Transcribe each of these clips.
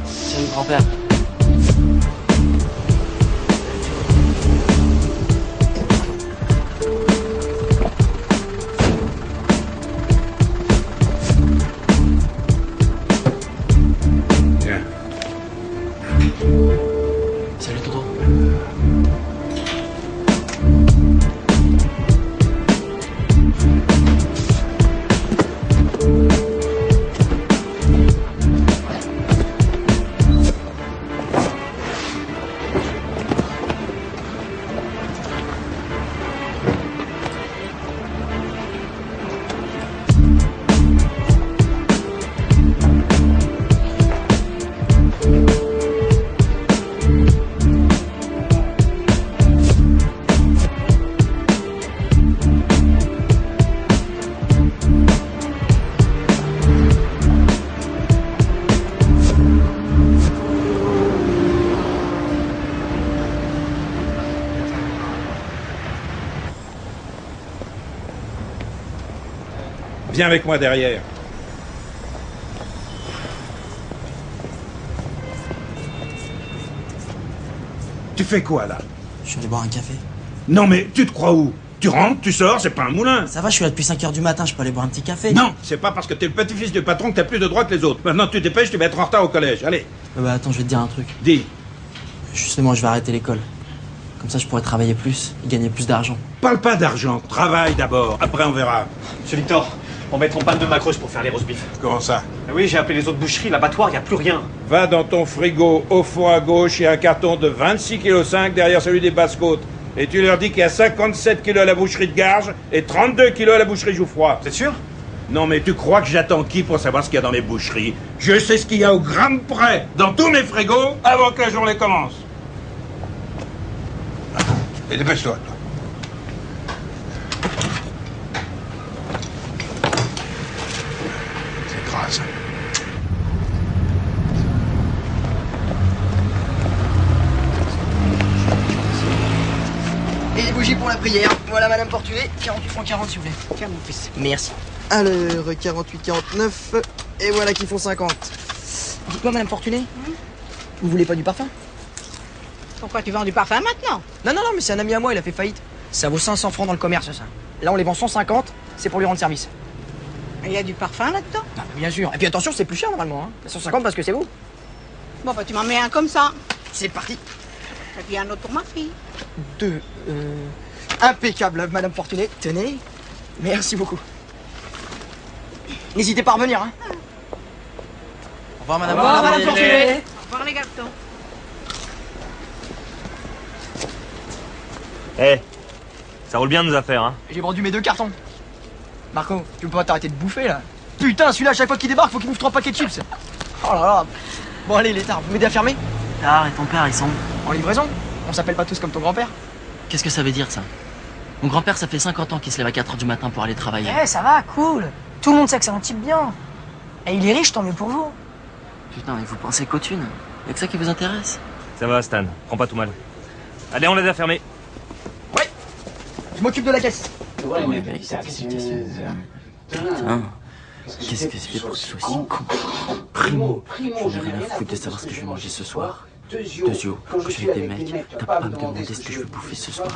Salut grand-père. Tiens. Salut Toto. Viens avec moi derrière. Tu fais quoi là? Je suis allé boire un café. Non mais tu te crois où? Tu rentres, tu sors, c'est pas un moulin. Ça va, je suis là depuis 5h du matin, je peux aller boire un petit café. Non, c'est pas parce que t'es le petit-fils du patron que t'as plus de droits que les autres. Maintenant tu dépêches, tu vas être en retard au collège. Allez, Bah attends, je vais te dire un truc. dis. Justement, je vais arrêter l'école. Comme ça, je pourrais travailler plus et gagner plus d'argent. Parle pas d'argent, travaille d'abord, après on verra. Monsieur Victor, on va mettre en panne de macroche pour faire les roast beef. Comment ça? Ah oui, j'ai appelé les autres boucheries, l'abattoir, il n'y a plus rien. Va dans ton frigo, au fond à gauche, il y a un carton de 26,5 kg derrière celui des Basses-Côtes. Et tu leur dis qu'il y a 57 kilos à la boucherie de Garges et 32 kilos à la boucherie Jouffroy. Vous êtes sûr? Non mais tu crois que j'attends qui pour savoir ce qu'il y a dans les boucheries? Je sais ce qu'il y a au gramme près dans tous mes frigos avant que la journée commence. Et dépêche-toi. C'est grâce. Et les bougies pour la prière. Voilà, Madame Portulet, 48 francs 40, s'il vous plaît. Tiens, mon fils. Merci. Alors, 48,49. Et voilà qui font 50. Dites-moi, Madame Portulet, vous voulez pas du parfum? Pourquoi tu vends du parfum maintenant? Non, non, non, mais c'est un ami à moi, il a fait faillite. Ça vaut 500 francs dans le commerce, ça. Là, on les vend 150, c'est pour lui rendre service. Il y a du parfum là-dedans? Non, mais bien sûr. Et puis attention, c'est plus cher normalement. Hein. 150 parce que c'est vous. Bon, bah tu m'en mets un comme ça. C'est parti. Et puis un autre pour ma fille. Deux. Impeccable, Madame Fortuné. Tenez. Merci beaucoup. N'hésitez pas à revenir. Hein. Au revoir, madame. Au revoir, Madame Fortuné. Au revoir les garçons. Eh, ça roule bien nos affaires, hein. J'ai vendu mes 2 cartons. Marco, tu peux pas t'arrêter de bouffer là? Putain, celui-là, à chaque fois qu'il débarque, faut qu'il bouffe 3 paquets de chips. Oh là là. Bon, allez, les tards, vous m'aidez à fermer? Tard, et ton père, ils sont où? En livraison? On s'appelle pas tous comme ton grand-père? Qu'est-ce que ça veut dire, ça? Mon grand-père, ça fait 50 ans qu'il se lève à 4h du matin pour aller travailler. Eh, ça va, cool. Tout le monde sait que c'est un type bien. Et il est riche, tant mieux pour vous. Putain, et vous pensez qu'aux thunes? Y'a que ça qui vous intéresse? Ça va, Stan, prends pas tout mal. Allez, on les a fermés. Ouais. Je m'occupe de la caisse. Ouais, mais mec, qu'est-ce que c'est? Putain, qu'est-ce que c'est pour que tu sois si con? Primo, j'en ai rien à foutre de savoir ce que je vais manger ce soir. Deuxio, quand je suis avec des mecs, t'as pas à me demander ce que je vais bouffer ce soir.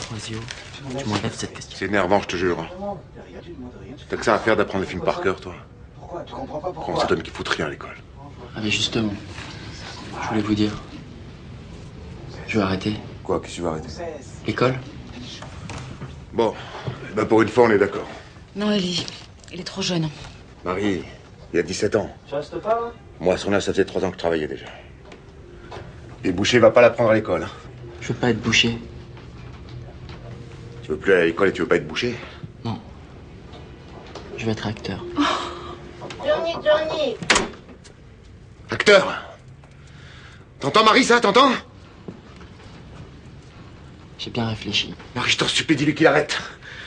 Troisio, tu m'enlèves cette question. C'est énervant, je te jure. T'as que ça à faire d'apprendre les films par cœur, toi. On s'étonne qu'ils foutent rien à l'école. Ah mais justement, je voulais vous dire, je vais arrêter. Quoi, qu'est-ce que tu vas arrêter? L'école? Bon, ben pour une fois, on est d'accord. Non, Ellie, il est trop jeune. Marie, il a 17 ans. Tu restes pas? Moi, à son âge, ça faisait 3 ans que je travaillais déjà. Et boucher va pas l'apprendre à l'école. Hein. Je veux pas être boucher. Tu veux plus aller à l'école et tu veux pas être boucher? Non. Je veux être acteur. Johnny. Acteur? T'entends, Marie, ça? T'entends? J'ai bien réfléchi. Marie, je t'en supplie, dis-lui qu'il arrête.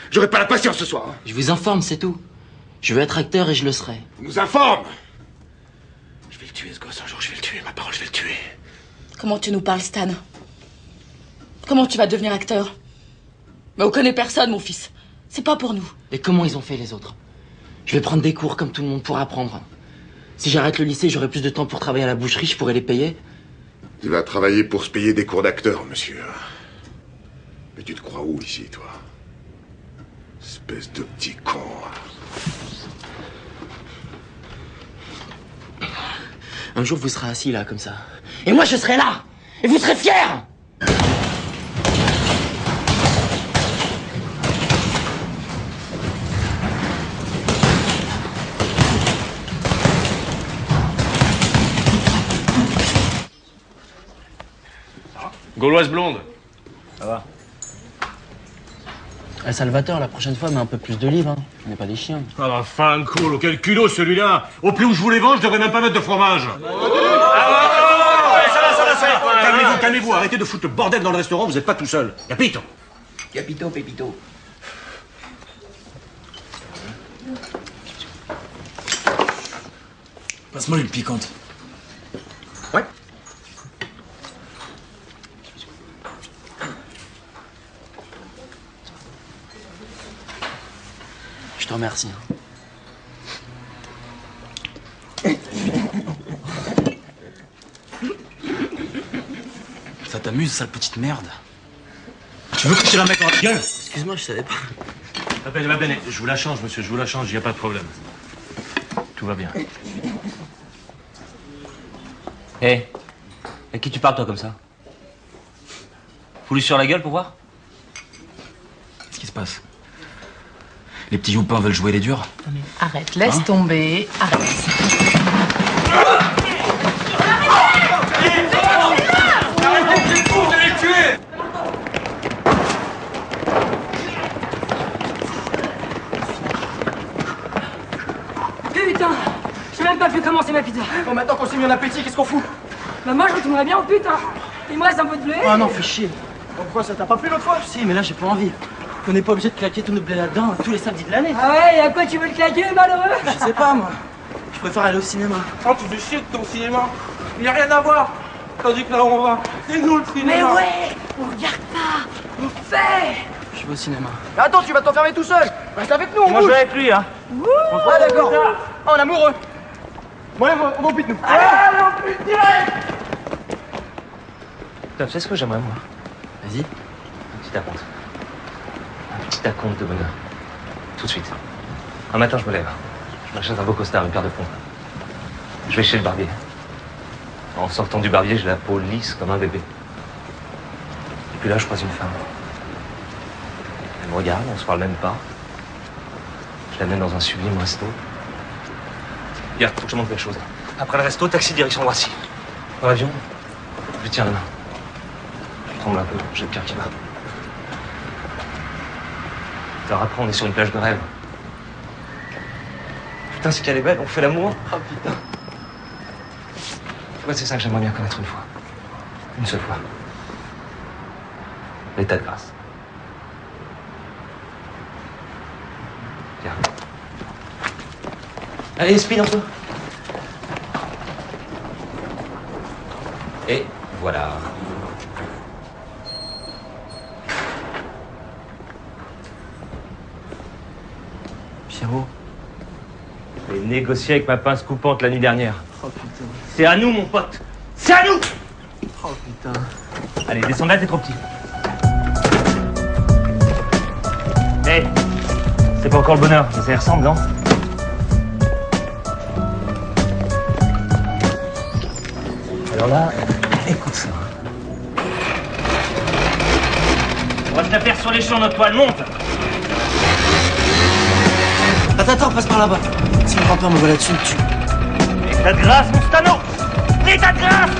J'aurai pas la patience ce soir. Hein. Je vous informe, c'est tout. Je veux être acteur et je le serai. Il nous informe. Je vais le tuer, ce gosse. Un jour, je vais le tuer. Ma parole, je vais le tuer. Comment tu nous parles, Stan? Comment tu vas devenir acteur? Mais on connaît personne, mon fils. C'est pas pour nous. Et comment ils ont fait les autres? Je vais prendre des cours comme tout le monde pour apprendre. Si j'arrête le lycée, j'aurai plus de temps pour travailler à la boucherie, je pourrai les payer. Il va travailler pour se payer des cours d'acteur, monsieur. Mais tu te crois où ici, toi? Espèce de petit con. Un jour, vous serez assis là, comme ça. Et moi, je serai là. Et vous serez fiers. Gauloise blonde. Ça va. Salvatore, la prochaine fois, mets un peu plus d'olive, hein. On n'est pas des chiens. Ah la fin, cool, quel culot celui-là. Au prix où je vous les vends, je devrais même pas mettre de fromage. Ça va. Calmez-vous, arrêtez de foutre le bordel dans le restaurant, vous n'êtes pas tout seul. Capito. Capito, Pépito. Passe-moi une piquante. Ouais. Je te remercie. Ça t'amuse, sale petite merde? Tu veux que je te la mette dans la gueule? Excuse-moi, je savais pas. Va bene, je vous la change, monsieur, je vous la change, il n'y a pas de problème. Tout va bien. Hé, à qui tu parles, toi, comme ça? Fous-lui sur la gueule pour voir? Qu'est-ce qui se passe? Les petits youpins veulent jouer les durs? Non mais arrête, laisse tomber, arrête. Vous allez le tuer! Putain, j'ai même pas pu commencer ma pizza. Bon, maintenant qu'on s'est mis en appétit, qu'est-ce qu'on fout? Bah moi je retournerais bien au putain. Il me reste un peu de blé. Ah non, fais chier. Pourquoi ça t'a pas plu l'autre fois? Si, mais là j'ai pas envie. On n'est pas obligé de claquer tout notre blé là-dedans tous les samedis de l'année. Ah ouais, et à quoi tu veux le claquer, malheureux? Je sais pas, moi. Je préfère aller au cinéma. Oh, tu fais chier de ton cinéma. Il n'y a rien à voir. Tandis que là où on va, c'est nous le cinéma. Mais ouais, on regarde pas, on fait. Je vais au cinéma. Mais attends, tu vas t'enfermer tout seul. Reste avec nous, on Moi, je bouge. vais avec lui, hein. Ah d'accord. Oh, en amoureux. Ouais, on va au pute, nous. Allez, on pute direct. Putain, tu sais ce que j'aimerais, moi? Vas-y. Un petit acompte. Un petit acompte de bonheur. Tout de suite. Un matin, je me lève. Je m'achète un beau costard, une paire de pompes. Je vais chez le barbier. En sortant du barbier, j'ai la peau lisse comme un bébé. Et puis là, je croise une femme. Elle me regarde, on se parle même pas. Je l'amène dans un sublime resto. Regarde, faut que je te montre quelque chose. Après le resto, taxi direction Roissy. Dans l'avion, je lui tiens la main. Je tremble un peu, j'ai le cœur qui bat. Alors après, on est sur une plage de rêve. Putain, c'est qu'elle est belle, on fait l'amour. Oh putain. Ouais, c'est ça que j'aimerais bien connaître une fois. Une seule fois. L'état de grâce. Viens. Allez, speed un peu. Et voilà. Pierrot. J'ai négocié avec ma pince coupante la nuit dernière. Oh putain. C'est à nous, mon pote. C'est à nous. Oh putain. Allez, descends là, t'es trop petit. Hé, c'est pas encore le bonheur, mais ça y ressemble, non? Alors là, écoute ça. On va se la faire sur les champs, notre toile, monte! Attends, passe par là-bas. Si mon grand-père me voit là-dessus, il me tue. L'état de grâce, mon stano! L'état de grâce!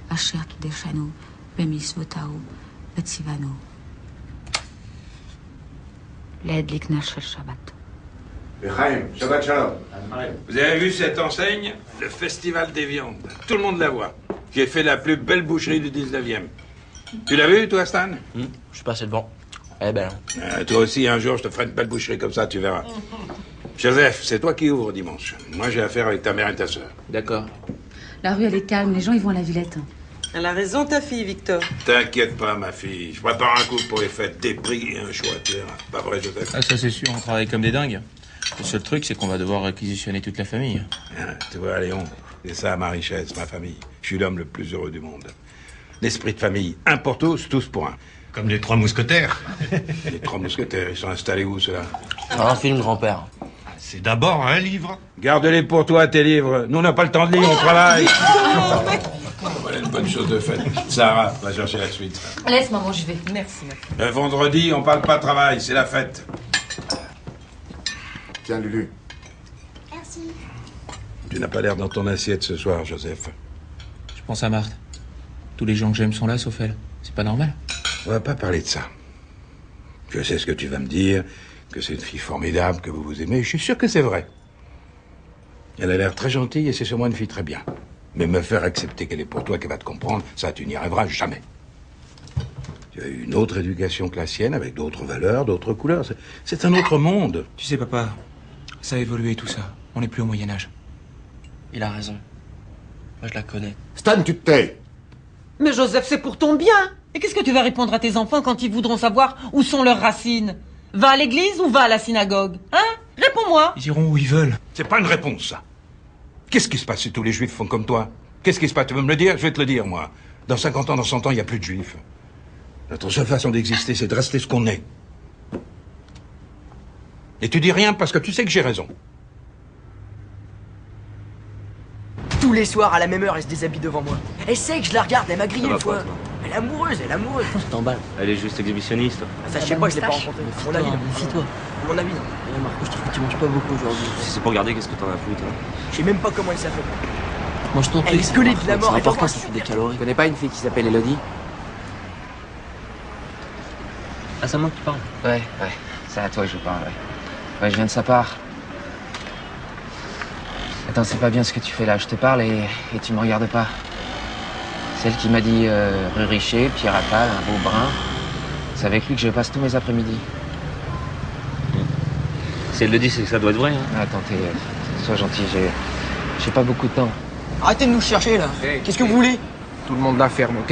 אשר קידשנו במצוותיו וציוונו להדליק נר של שבת. Chaim, Shabbat Shalom. Vous avez vu cette enseigne? Le Festival des Viandes. Tout le monde la voit. J'ai fait la plus belle boucherie du 19e. Tu l'as vu, toi, Stan? Je suis passé devant. Elle est belle. Toi aussi, un jour, je te ferai une belle boucherie comme ça, tu verras. Joseph, c'est toi qui ouvres dimanche. Moi, j'ai affaire avec ta mère et ta sœur. D'accord. La rue, elle est calme, les gens, ils vont à la Villette. Elle a raison, ta fille, Victor. T'inquiète pas, ma fille. Je prépare un coup pour les fêtes, des prix et un choix clair. Pas vrai, Joseph? Ah, ça, c'est sûr, on travaille comme des dingues. Le seul truc, c'est qu'on va devoir réquisitionner toute la famille. Ah, tu vois, Léon, c'est ça ma richesse, ma famille. Je suis l'homme le plus heureux du monde. L'esprit de famille, un pour tous pour un. Comme les 3 mousquetaires. Les 3 mousquetaires, ils sont installés où, ceux-là? Un film, grand-père. C'est d'abord un livre. Garde-les pour toi, tes livres. Nous, on n'a pas le temps de lire, on travaille. Voilà une bonne chose de faite. Sarah, va chercher la suite. Laisse, maman, j'y vais. Merci. Le vendredi, on parle pas de travail, c'est la fête. Tiens, Lulu. Merci. Tu n'as pas l'air dans ton assiette ce soir, Joseph. Je pense à Marthe. Tous les gens que j'aime sont là, sauf elle. C'est pas normal. On va pas parler de ça. Je sais ce que tu vas me dire, que c'est une fille formidable, que vous vous aimez. Je suis sûr que c'est vrai. Elle a l'air très gentille et c'est sûrement une fille très bien. Mais me faire accepter qu'elle est pour toi, qu'elle va te comprendre, ça, tu n'y arriveras jamais. Tu as eu une autre éducation que la sienne, avec d'autres valeurs, d'autres couleurs. C'est un autre monde. Tu sais, papa, ça a évolué tout ça. On n'est plus au Moyen-Âge. Il a raison. Moi, je la connais. Stan, tu te tais. Mais Joseph, c'est pour ton bien. Et qu'est-ce que tu vas répondre à tes enfants quand ils voudront savoir où sont leurs racines? Va à l'église ou va à la synagogue? Hein? Réponds-moi. Ils iront où ils veulent. C'est pas une réponse, ça. Qu'est-ce qui se passe si tous les juifs font comme toi? Qu'est-ce qui se passe? Tu veux me le dire? Je vais te le dire, moi. Dans 50 ans, dans 100 ans, il n'y a plus de juifs. Notre seule façon d'exister, c'est de rester ce qu'on est. Et tu dis rien parce que tu sais que j'ai raison. Tous les soirs, à la même heure, elle se déshabille devant moi. Elle sait que je la regarde, elle m'a grillé une fois. Elle est amoureuse, elle est amoureuse. Tu t'emballes. Elle est juste exhibitionniste. Ça, je sais pas, je l'ai pas rencontrée. Mon avis, Méfie-toi. mon avis. Marco, je trouve que tu manges pas beaucoup aujourd'hui. Si c'est pour regarder, qu'est-ce que t'en as à foutre? Je sais même pas comment elle s'appelle. Mange ton truc. Elle est collée de la mort. C'est important, ça fait des calories. Tu connais pas une fille qui s'appelle Elodie? Ah, c'est à moi que tu parles? Ouais. C'est à toi que je parle, ouais. Ouais, je viens de sa part. Attends, c'est pas bien ce que tu fais là. Je te parle et tu me regardes pas. Celle qui m'a dit rue Richer, Pierre Attal, un beau brun. C'est avec lui que je passe tous mes après-midi. Si elle le dit, c'est que ça doit être vrai. Hein. Attends, sois gentil, j'ai pas beaucoup de temps. Arrêtez de nous chercher là. Qu'est-ce que vous voulez? Tout le monde la ferme, ok?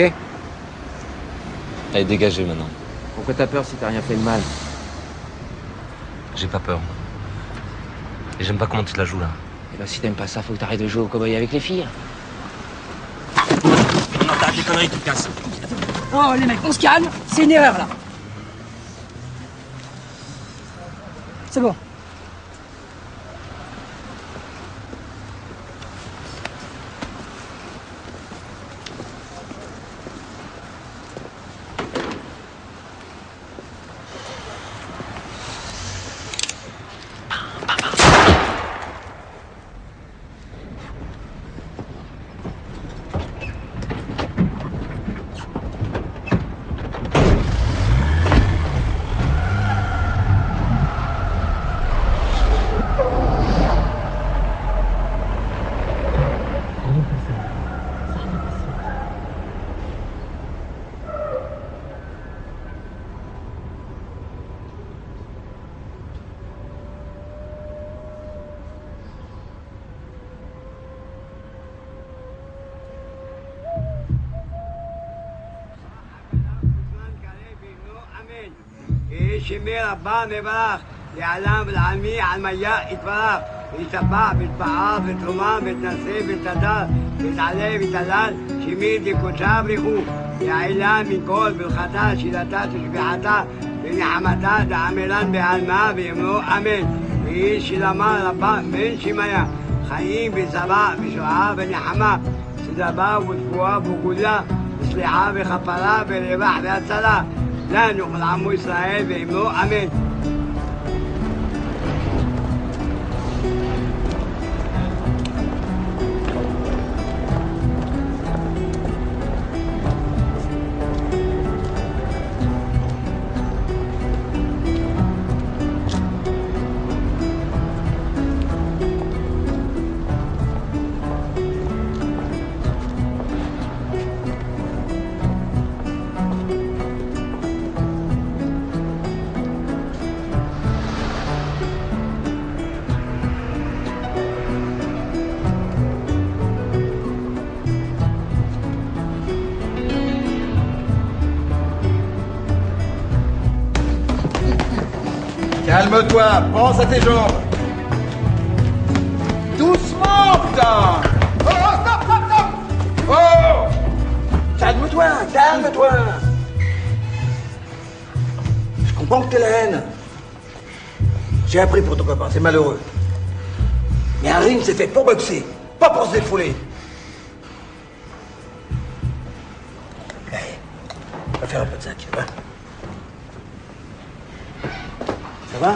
Elle est dégagée maintenant. Pourquoi t'as peur si t'as rien fait de mal? J'ai pas peur. Et j'aime pas comment tu te la joues là. Et bah si t'aimes pas ça, faut que t'arrêtes de jouer au cow-boy avec les filles. Non, t'arrêtes les conneries, tu te casses. Oh, les mecs, on se calme. C'est une erreur, là. C'est bon. שמי רבה מברך, יעלם ולעלמי על מיה יתברך, וישבח ויתפאר ותרומה ותנשא ותדר, ויתעלה ויתהלל, שמי דקודשה בריחו, יעילה מכל ברכתה, שילתה תשביחתה, ונחמתה דעמלן בעלמה, ואמרו אמן. ויהי שלמה רבה בן שמיה, חיים וצבא ושועה ונחמה, צדבה ותבואה וגולה, וסליחה וכפרה ורווח והצלה. לנו ולעמו ישראל ואמרו אמן. Calme-toi, pense à tes jambes. Doucement, putain. Oh, stop, stop, stop. Oh. Calme-toi, calme-toi. Je comprends que t'es la haine. J'ai appris pour ton copain, c'est malheureux. Mais un ring, c'est fait pour boxer, pas pour se défouler. Allez, on va faire un peu de sac, va. Ça va?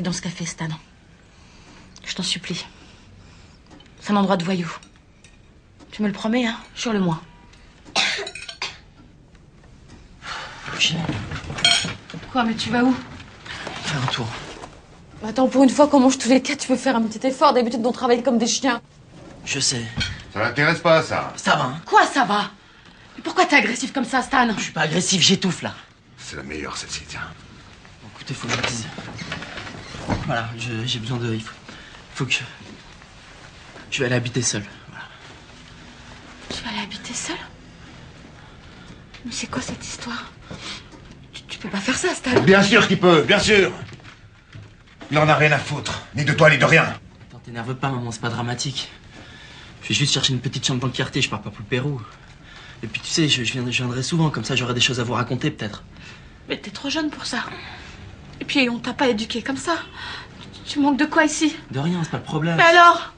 Dans ce café, Stan. Je t'en supplie. C'est un endroit de voyous. Tu me le promets, hein? Jure-le-moi. Quoi, mais tu vas où? Faire un tour. Attends, pour une fois qu'on mange tous les quatre, tu peux faire un petit effort. D'habitude, on travaille comme des chiens. Je sais. Ça l'intéresse pas, ça. Ça va, hein? Quoi, ça va? Mais pourquoi t'es agressif comme ça, Stan? Je suis pas agressif, j'étouffe, là. C'est la meilleure, celle-ci, tiens. Bon, écoutez, faut que je me dise. Voilà, j'ai besoin de... Il faut que... Je vais aller habiter seul. Voilà. Tu vas aller habiter seul? Mais c'est quoi cette histoire? Tu peux pas faire ça, Stan. Bien sûr qu'il peut, bien sûr. Il en a rien à foutre, ni de toi, ni de rien. Attends, t'énerve pas, maman, c'est pas dramatique. Je vais juste chercher une petite chambre dans le quartier, je pars pas pour le Pérou. Et puis tu sais, je viendrai souvent, comme ça j'aurai des choses à vous raconter, peut-être. Mais t'es trop jeune pour ça. Et puis, on t'a pas éduqué comme ça. Tu manques de quoi ici? De rien, c'est pas le problème. Mais alors?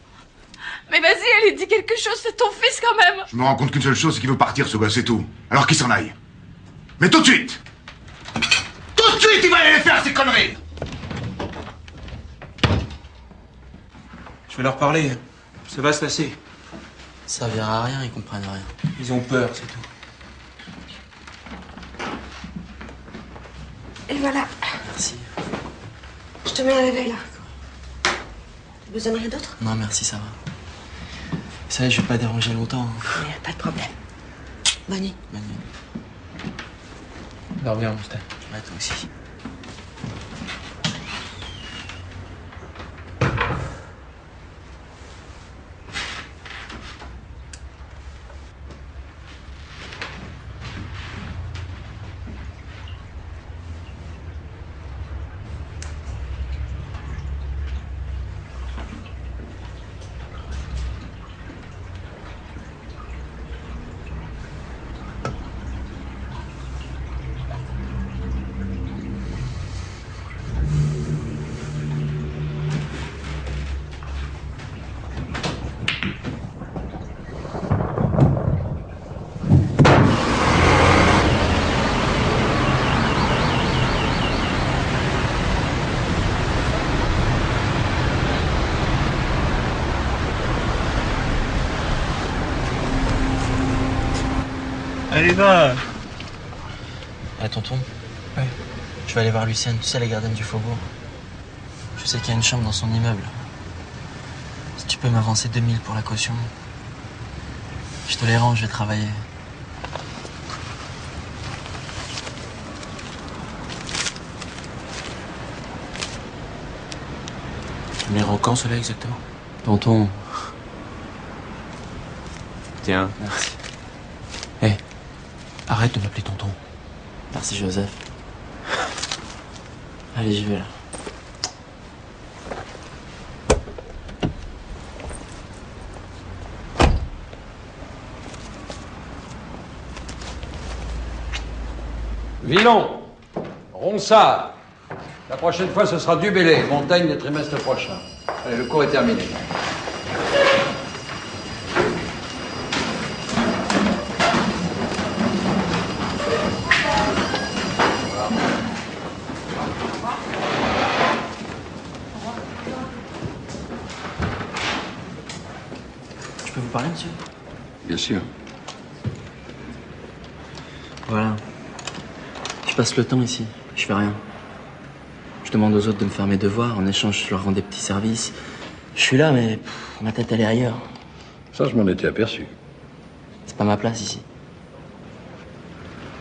Mais vas-y, elle dit quelque chose, c'est ton fils quand même. Je me rends compte qu'une seule chose, c'est qu'il veut partir, ce gosse, c'est tout. Alors qu'il s'en aille. Mais tout de suite! Tout de suite, il va aller les faire, ces conneries! Je vais leur parler. Ça va se passer. Ça servira à rien, ils comprennent rien. Ils ont peur, c'est tout. Et voilà. Merci. Je te mets un réveil là. T'as besoin de rien d'autre? Non, merci, ça va. Vous savez, je vais pas déranger longtemps. Hein. Mais pas de problème. Bonne nuit. Bonne nuit. Dors bien, mon Stan. Ouais, toi aussi. Allez, va. Ah, tonton? Ouais. Je vais aller voir Lucienne, tu sais, la gardienne du faubourg. Je sais qu'il y a une chambre dans son immeuble. Si tu peux m'avancer 2000 pour la caution. Je te les rends, je vais travailler. Tu me les rends quand, cela exactement? Tonton. Tiens. Merci. Hé, arrête de m'appeler tonton. Merci, Joseph. Allez, j'y vais, là. Villon, Ronsard. La prochaine fois, ce sera du Bélé, Montagne, le trimestre prochain. Allez, le cours est terminé. Je peux vous parler, monsieur? Bien sûr. Voilà. Je passe le temps ici, je fais rien. Je demande aux autres de me faire mes devoirs, en échange je leur rends des petits services. Je suis là, mais ma tête elle est ailleurs. Ça, je m'en étais aperçu. C'est pas ma place ici.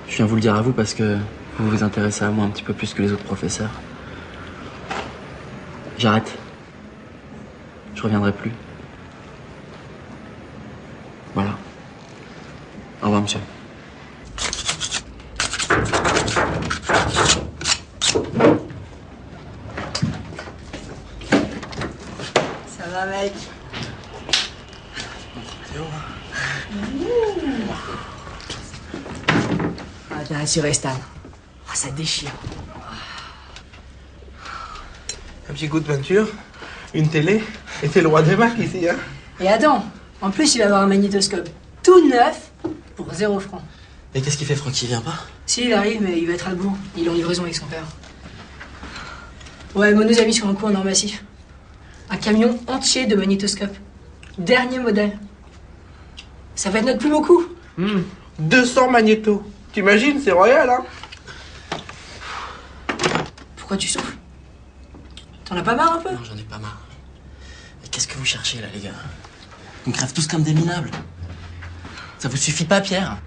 Je viens vous le dire à vous parce que vous vous intéressez à moi un petit peu plus que les autres professeurs. J'arrête. Je reviendrai plus. Voilà. Au revoir, monsieur. Ça va, mec? Ah, t'es rassuré, Stan. Ah, ça déchire. Un petit coup de peinture, une télé, et t'es le roi des Macs ici, hein. Et attends, en plus, il va avoir un magnétoscope tout neuf pour 0 francs. Et qu'est-ce qu'il fait, Francky? Il vient pas? Si, il arrive, mais il va être à bout. Il est en livraison avec son père. Ouais, Mo nous a mis sur un coup en or massif. Un camion entier de magnétoscopes. Dernier modèle. Ça va être notre plus beau coup. 200 magnétos. T'imagines, c'est royal, hein. Pourquoi tu souffles? T'en as pas marre un peu? Non, j'en ai pas marre. Mais qu'est-ce que vous cherchez là, les gars? On crève tous comme des minables. Ça vous suffit pas, Pierre?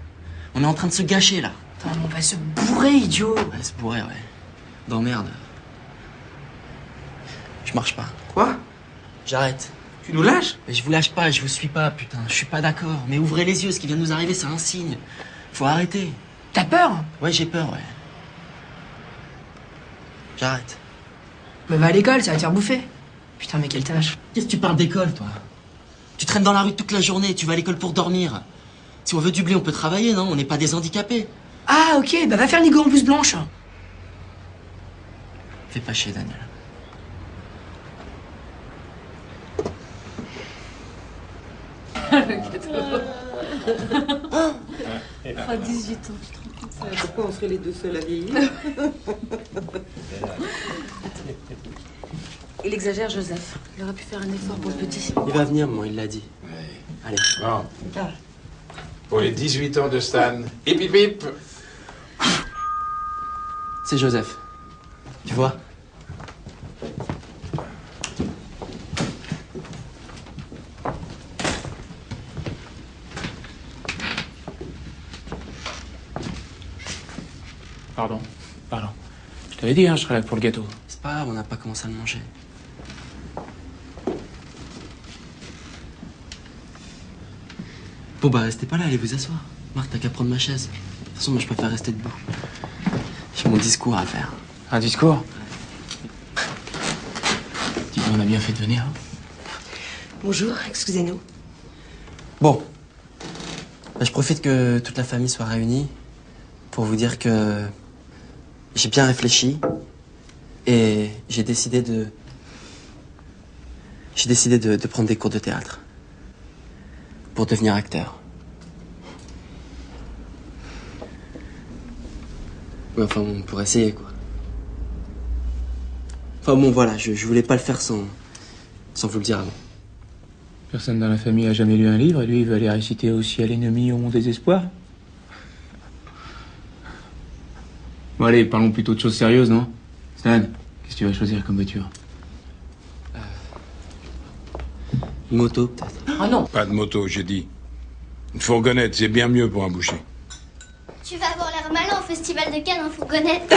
On est en train de se gâcher là. Attends, on va se bourrer, idiot. Ouais, se bourrer, ouais. D'emmerde. Je marche pas. Quoi? J'arrête. Tu nous lâches? Mais je vous lâche pas, je vous suis pas, putain. Je suis pas d'accord. Mais ouvrez les yeux, ce qui vient de nous arriver, c'est un signe. Faut arrêter. T'as peur? Ouais, j'ai peur, ouais. J'arrête. Mais va à l'école, ça va te faire bouffer. Putain, mais quelle tâche. Qu'est-ce que tu parles d'école, toi? Tu traînes dans la rue toute la journée, tu vas à l'école pour dormir. Si on veut du blé, on peut travailler, non? On n'est pas des handicapés. Ah, ok, bah va faire Nigo en blouse blanche. Fais pas chier, Daniel. À 18 ans, tu te rends compte? Pourquoi on serait les deux seuls à vieillir? Il exagère, Joseph. Il aurait pu faire un effort pour le petit. Il va venir, maman, il l'a dit. Allez. Bon. Pour les 18 ans de Stan. Hip hip hip. C'est Joseph. Tu vois? Pardon. Je t'avais dit, hein, je serais là pour le gâteau. C'est pas grave, on n'a pas commencé à le manger. Bon bah restez pas là, allez vous asseoir. Marc, t'as qu'à prendre ma chaise. De toute façon, moi je préfère rester debout. J'ai mon discours à faire. Un discours? Dis, on a bien fait de venir. Hein. Bonjour, excusez-nous. Bon. Bah, je profite que toute la famille soit réunie pour vous dire que j'ai bien réfléchi et j'ai décidé de prendre des cours de théâtre pour devenir acteur. Ouais, enfin bon, pour essayer quoi. Enfin bon, voilà, je voulais pas le faire sans vous le dire avant. Personne dans la famille a jamais lu un livre et lui, il veut aller réciter au ciel ennemi au mon désespoir. Bon allez, parlons plutôt de choses sérieuses, non? Stan, qu'est-ce que tu vas choisir comme voiture? Une moto, peut-être. Ah non. Pas de moto, j'ai dit. Une fourgonnette, c'est bien mieux pour un boucher. Tu vas avoir l'air malin au festival de Cannes en fourgonnette.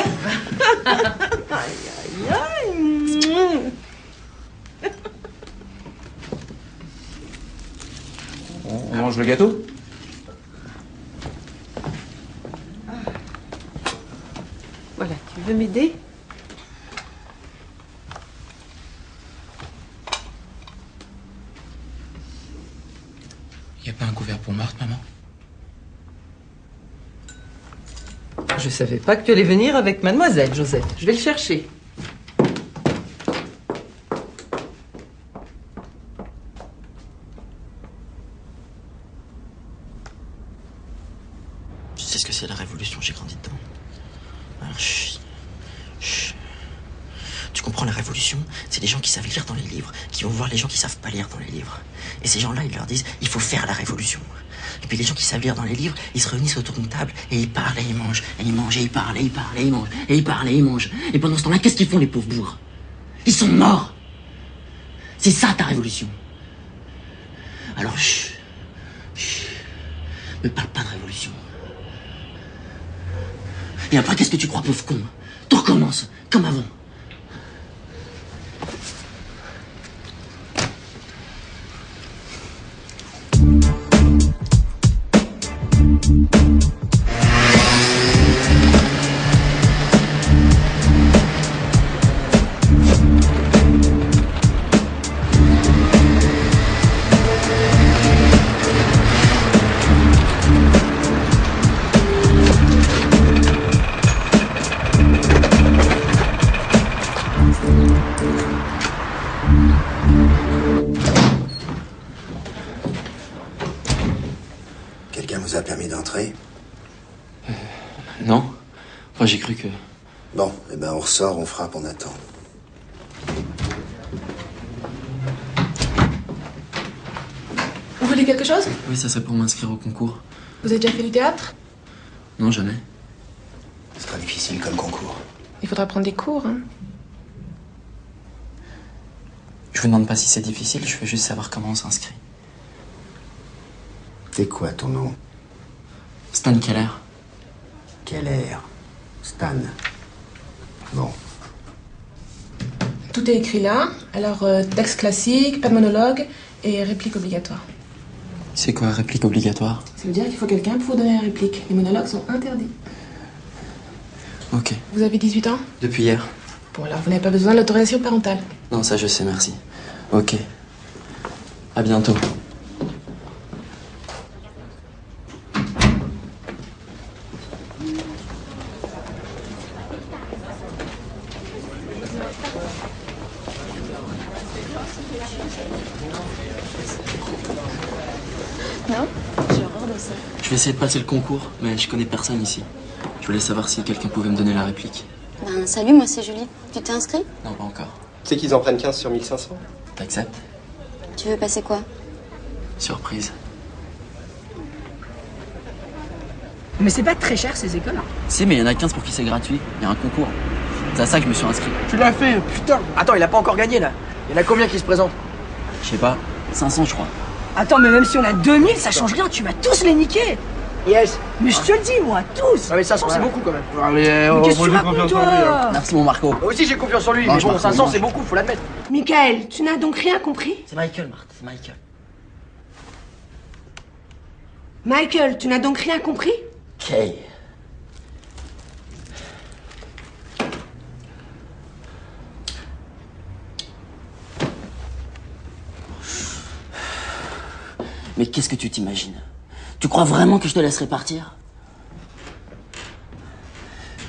On mange le gâteau? Voilà, tu veux m'aider? Y a pas un couvert pour Marthe, maman? Je savais pas que tu allais venir avec mademoiselle, Joseph. Je vais le chercher. Tu sais ce que c'est la révolution, j'ai grandi dedans. Alors, chut. Tu comprends la révolution? révolution, c'est des gens qui savent lire dans les livres, qui vont voir les gens qui savent pas lire dans les livres. Et ces gens-là, ils leur disent, il faut faire la révolution. Et puis les gens qui savent lire dans les livres, ils se réunissent autour d'une table et ils parlent et ils mangent. Et ils mangent et ils parlent et ils parlent et ils mangent. Et ils parlent et ils mangent. Et pendant ce temps-là, qu'est-ce qu'ils font les pauvres bourgs? Ils sont morts. C'est ça ta révolution. Alors chut. Ne parle pas de révolution. Et après, qu'est-ce que tu crois, pauvre con? Tout recommence, comme avant. Quelqu'un vous a permis d'entrer? Non. Enfin, j'ai cru que... Bon, eh ben on ressort, on frappe, on attend. Vous voulez quelque chose? Oui, ça serait pour m'inscrire au concours. Vous avez déjà fait du théâtre? Non, jamais. Ce sera difficile comme concours. Il faudra prendre des cours, hein. Je vous demande pas si c'est difficile, je veux juste savoir comment on s'inscrit. C'est quoi ton nom? Stan Keller. Keller. Stan. Bon. Tout est écrit là. Alors, texte classique, pas de monologue et réplique obligatoire. C'est quoi, réplique obligatoire? Ça veut dire qu'il faut quelqu'un pour donner la réplique. Les monologues sont interdits. Ok. Vous avez 18 ans? Depuis hier. Bon, alors vous n'avez pas besoin de l'autorisation parentale. Non, ça je sais, merci. Ok. À bientôt. Non, j'ai horreur de ça. Je vais essayer de passer le concours, mais je connais personne ici. Je voulais savoir si quelqu'un pouvait me donner la réplique. Ben, salut, moi c'est Julie. Tu t'es inscrit? Non, pas encore. Tu sais qu'ils en prennent 15 sur 1500? T'acceptes? Tu veux passer quoi? Surprise. Mais c'est pas très cher ces écoles-là. Si, mais il y en a 15 pour qui c'est gratuit. Il y a un concours. C'est à ça que je me suis inscrit. Tu l'as fait, putain. Attends, il a pas encore gagné là. Il y en a combien qui se présentent? Je sais pas, 500 je crois. Attends, mais même si on a 2000, ça change rien, tu vas tous les niquer. Yes. Mais je te le dis, moi, tous. Ouais, mais 500, c'est beaucoup quand même. Allez, qu'est-ce que tu racontes, toi? Merci mon Marco. Moi aussi, j'ai confiance en lui, Non, mais je bon, marche, 500, moi. c'est beaucoup, faut l'admettre. Michael, tu n'as donc rien compris? C'est Michael, Marthe, c'est Michael. Michael, tu n'as donc rien compris? Kay. Mais qu'est-ce que tu t'imagines? Tu crois vraiment que je te laisserai partir?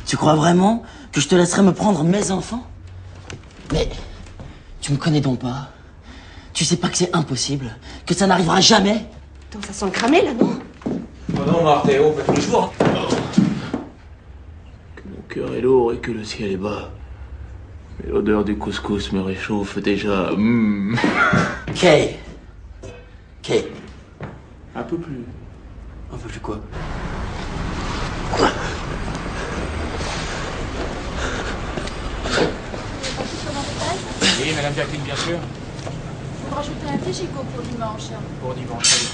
Tu crois vraiment que je te laisserai me prendre mes enfants? Mais tu me connais donc pas. Tu sais pas que c'est impossible, que ça n'arrivera jamais. Attends, ça sent cramé là, non? Oh non, Marthéo, pas tous les jours. Que mon cœur est lourd et que le ciel est bas. Mais l'odeur du couscous me réchauffe déjà. Kay. Kay. Un peu plus. Un peu plus quoi? Oui, Madame Jacqueline, bien sûr. Vous rajoutez un Téchico pour dimanche. Pour dimanche, oui.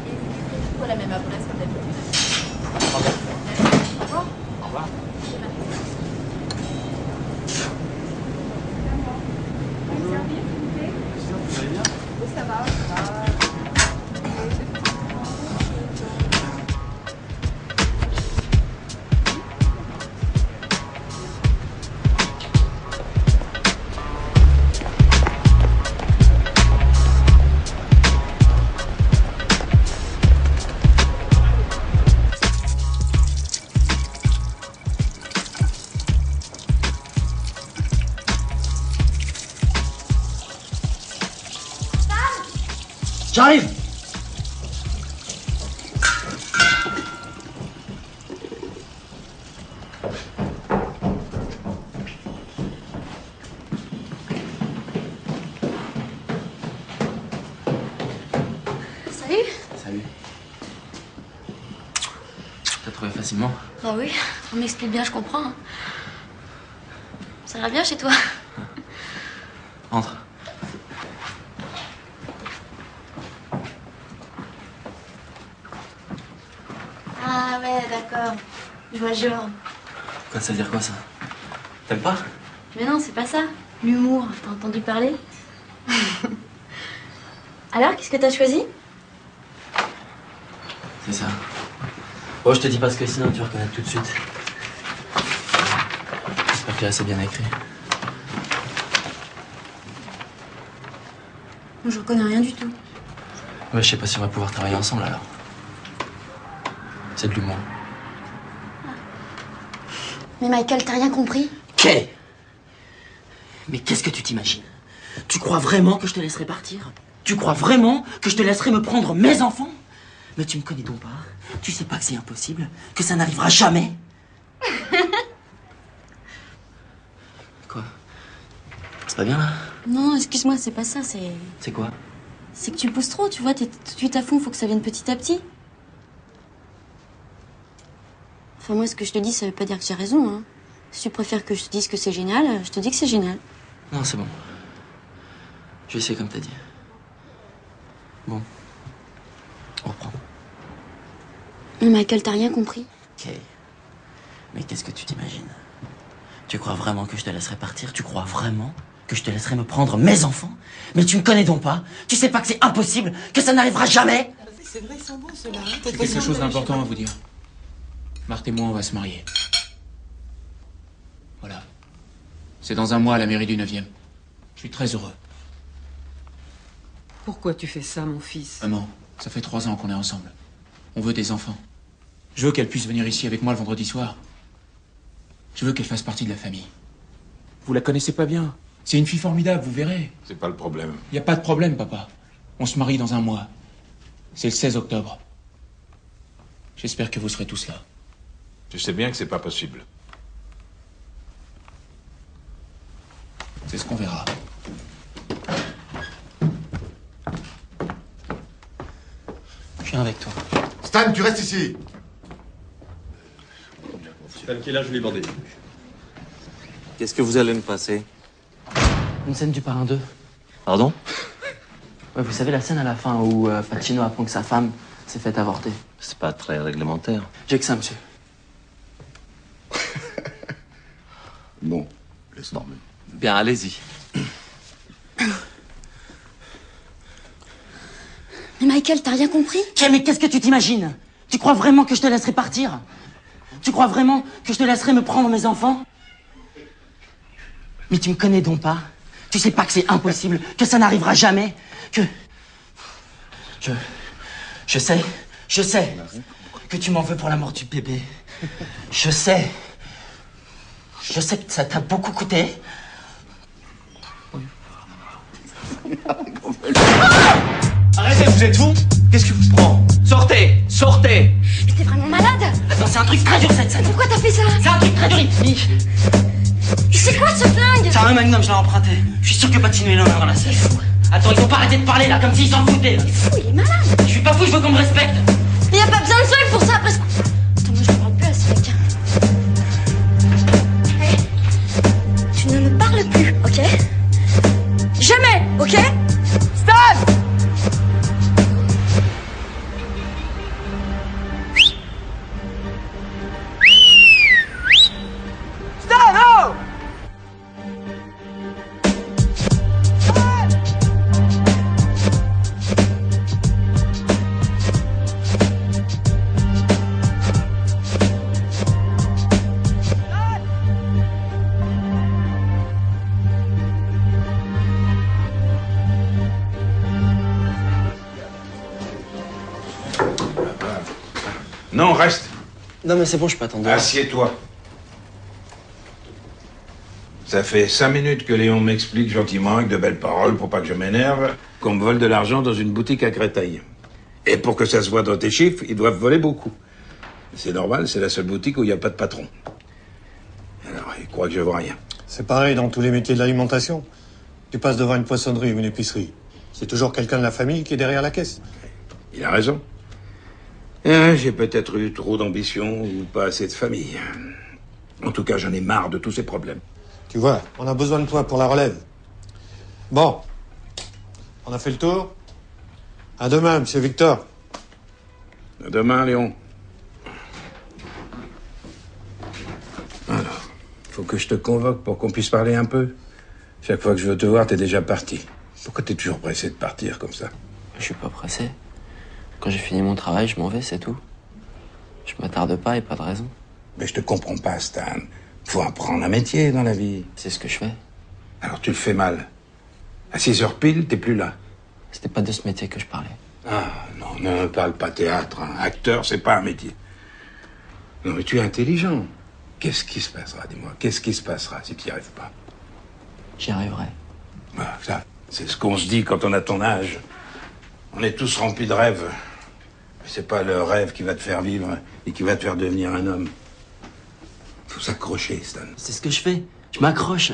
Et vous livrez tout à la même adresse comme d'habitude. Au revoir. Au revoir. Au revoir. Ça va, ça va. J'arrive. facilement. Bah oui, on m'explique bien, je comprends. Hein. Ça va bien chez toi? Entre. Ah ouais, d'accord. Je vois genre. Quoi, ça veut dire quoi, ça? T'aimes pas? Mais non, c'est pas ça. L'humour, t'as entendu parler? Alors, qu'est-ce que t'as choisi? C'est ça. Oh, je te dis pas ce que sinon tu vas reconnaître tout de suite. J'espère que là, c'est bien écrit. Je reconnais rien du tout. Ouais, je sais pas si on va pouvoir travailler ensemble, alors. C'est de l'humour. Mais Michael, t'as rien compris? Kay! Mais qu'est-ce que tu t'imagines? Tu crois vraiment que je te laisserai partir? Tu crois vraiment que je te laisserai me prendre mes enfants? Mais tu me connais donc pas? Tu sais pas que c'est impossible? Que ça n'arrivera jamais? Quoi? C'est pas bien, là? Non, excuse-moi, c'est pas ça, c'est... C'est quoi? C'est que tu pousses trop, tu vois, t'es tout de suite à fond, faut que ça vienne petit à petit. Enfin, moi, ce que je te dis, ça veut pas dire que j'ai raison, hein. Si tu préfères que je te dise que c'est génial, je te dis que c'est génial. Non, c'est bon. Je vais essayer comme t'as dit. Bon. On reprend. Mais Michael, t'as rien compris? Ok. Mais qu'est-ce que tu t'imagines? Tu crois vraiment que je te laisserai partir? Tu crois vraiment que je te laisserai me prendre mes enfants? Mais tu me connais donc pas? Tu sais pas que c'est impossible? Que ça n'arrivera jamais? C'est vrai, ils sont bons ceux-là. Hein. J'ai quelque chose d'important à vous dire. Marthe et moi, on va se marier. Voilà. C'est dans un mois à la mairie du 9e. Je suis très heureux. Pourquoi tu fais ça, mon fils? Maman, ça fait 3 ans qu'on est ensemble. On veut des enfants. Je veux qu'elle puisse venir ici avec moi le vendredi soir. Je veux qu'elle fasse partie de la famille. Vous la connaissez pas bien. C'est une fille formidable, vous verrez. C'est pas le problème. Y a pas de problème, papa. On se marie dans un mois. C'est le 16 octobre. J'espère que vous serez tous là. Tu sais bien que c'est pas possible. C'est ce qu'on verra. Je viens avec toi. Stan, tu restes ici. Stan, qui est là, je l'ai bandé. Qu'est-ce que vous allez me passer? Une scène du Parrain 2. Pardon? Ouais, vous savez la scène à la fin où Pacino apprend que sa femme s'est faite avorter. C'est pas très réglementaire. J'ai que ça, monsieur. Bon, laisse dormir. Bien, allez-y. Mais Michael, t'as rien compris? Mais qu'est-ce que tu t'imagines? Tu crois vraiment que je te laisserai partir? Tu crois vraiment que je te laisserai me prendre mes enfants? Mais tu me connais donc pas? Tu sais pas que c'est impossible? Que ça n'arrivera jamais? Que... Je sais que tu m'en veux pour la mort du bébé. Je sais que ça t'a beaucoup coûté. Arrêtez, vous êtes fous? Qu'est-ce qui vous prend? Sortez! Sortez! Mais t'es vraiment malade? Attends, c'est un truc très dur cette scène. Pourquoi t'as fait ça? C'est un truc très dur. C'est quoi ce flingue? C'est un Magnum, je l'ai emprunté. Je suis sûr que Patino il en a dans la salle. Attends, ils vont pas arrêter de parler là, comme s'ils s'en foutaient. Il est fou, il est malade. Je suis pas fou, je veux qu'on me respecte. Mais y a pas besoin de flingue pour ça, après... Attends, moi je parle plus à ce mec. Hey, tu ne me parles plus, ok? Jamais, ok? Stop! Stan, oh! Non, reste. Non, mais c'est bon, je peux attendre. Assieds-toi. Ça fait 5 minutes que Léon m'explique gentiment, avec de belles paroles, pour pas que je m'énerve, qu'on me vole de l'argent dans une boutique à Créteil. Et pour que ça se voit dans tes chiffres, ils doivent voler beaucoup. C'est normal, c'est la seule boutique où il n'y a pas de patron. Alors, ils croient que je vois rien. C'est pareil dans tous les métiers de l'alimentation. Tu passes devant une poissonnerie ou une épicerie. C'est toujours quelqu'un de la famille qui est derrière la caisse. Il a raison. J'ai peut-être eu trop d'ambition ou pas assez de famille. En tout cas, j'en ai marre de tous ces problèmes. Tu vois, on a besoin de toi pour la relève. Bon. On a fait le tour. À demain, monsieur Victor. À demain, Léon. Alors, faut que je te convoque pour qu'on puisse parler un peu. Chaque fois que je veux te voir, t'es déjà parti. Pourquoi t'es toujours pressé de partir comme ça? Je suis pas pressé. Quand j'ai fini mon travail, je m'en vais, c'est tout. Je m'attarde pas et pas de raison. Mais je te comprends pas, Stan. Faut apprendre un métier dans la vie. C'est ce que je fais. Alors tu le fais mal. À 6h pile, t'es plus là. C'était pas de ce métier que je parlais. Ah, non, ne parle pas théâtre. Hein. Acteur, c'est pas un métier. Non, mais tu es intelligent. Qu'est-ce qui se passera, dis-moi? Qu'est-ce qui se passera si tu n'y arrives pas? J'y arriverai. Ah, ça, c'est ce qu'on se dit quand on a ton âge. On est tous remplis de rêves. Mais c'est pas le rêve qui va te faire vivre et qui va te faire devenir un homme. Faut s'accrocher, Stan. C'est ce que je fais. Je m'accroche.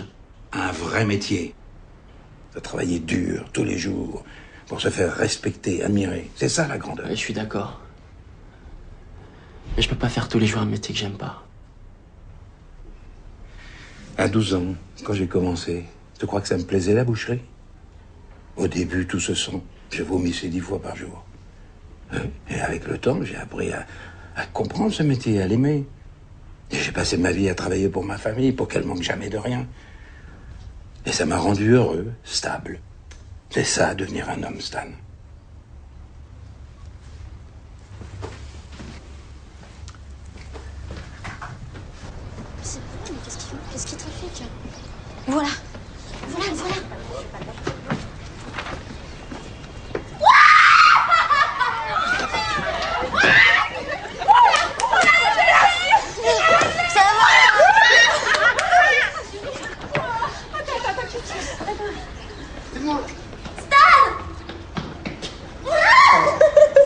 Un vrai métier. Faut travailler dur, tous les jours, pour se faire respecter, admirer. C'est ça, la grandeur. Ouais, je suis d'accord. Mais je peux pas faire tous les jours un métier que j'aime pas. À 12 ans, quand j'ai commencé, tu crois que ça me plaisait, la boucherie? Au début, tout se sent. Je vomissais 10 fois par jour. Et avec le temps, j'ai appris à comprendre ce métier, à l'aimer. Et j'ai passé ma vie à travailler pour ma famille, pour qu'elle manque jamais de rien. Et ça m'a rendu heureux, stable. C'est ça, devenir un homme, Stan. C'est quoi, mais qu'est-ce qu'ils font? Qu'est-ce qu'ils trafiquent? Voilà. Voilà, voilà.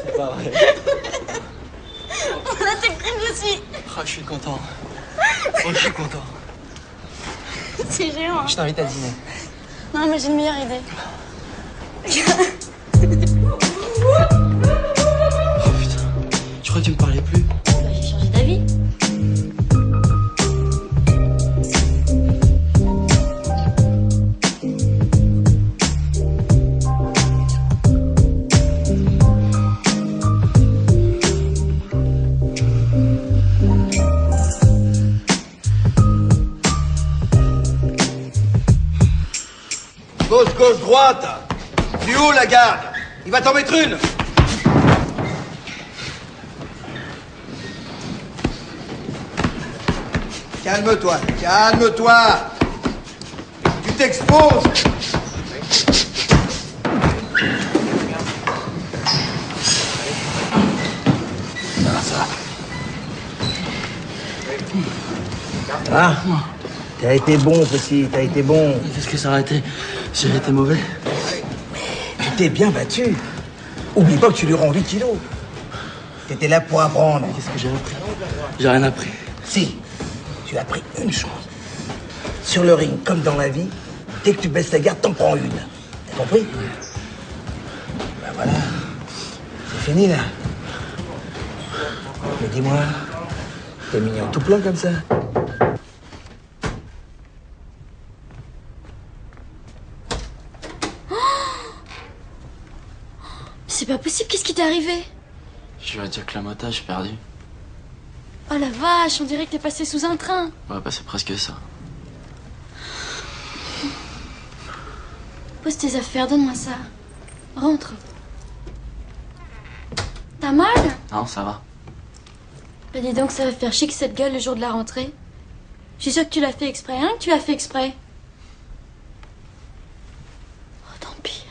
C'est pas vrai. On a tes primes aussi. Oh, je suis content. Oh, je suis content. C'est géant. Je t'invite à dîner. Non, mais j'ai une meilleure idée. Oh putain. Tu crois que tu me parlais plus? J'ai changé d'avis. Gauche, gauche, droite. Du haut, la garde. Il va t'en mettre une. Calme-toi, calme-toi. Tu t'exposes. Ah, t'as été bon, petit, t'as été bon. Qu'est-ce que ça a été? J'ai été mauvais. Tu t'es bien battu. Oublie pas que tu lui rends 8 kilos. T'étais là pour apprendre. Qu'est-ce que j'ai appris? J'ai rien appris. Si, tu as appris une chose. Sur le ring, comme dans la vie, dès que tu baisses la garde, t'en prends une. T'as compris? Ben voilà. C'est fini, là. Mais dis-moi, t'es mignon tout plein comme ça. C'est pas possible, qu'est-ce qui t'est arrivé? Je vais dire que la moto, j'ai perdu. Oh la vache, on dirait que t'es passé sous un train. Ouais, bah c'est presque ça. Pose tes affaires, donne-moi ça. Rentre. T'as mal? Non, ça va. Bah dis donc, ça va faire chic cette gueule le jour de la rentrée. Je suis sûre que tu l'as fait exprès, hein, que tu l'as fait exprès. Oh, tant pis.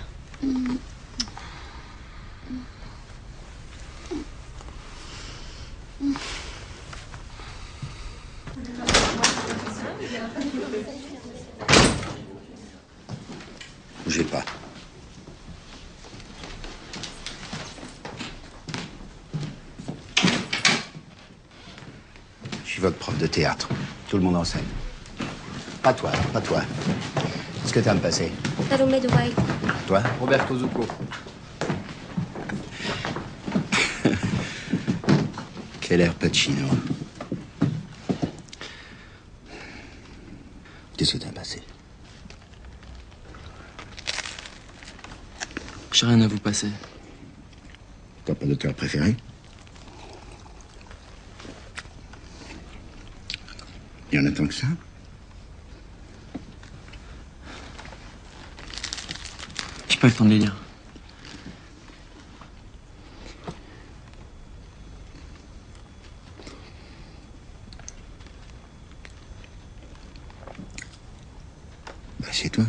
Bougez pas. Je suis votre prof de théâtre. Tout le monde en scène. Pas toi, pas toi. Qu'est-ce que t'as à me passer? Salomé de White. Toi? Roberto Zucco. Keller Pacino. Qu'est-ce que t'as passé? J'ai rien à vous passer. T'as pas d'auteur préféré? Il y en a tant que ça? J'ai pas eu le temps de les lire. Assieds-toi.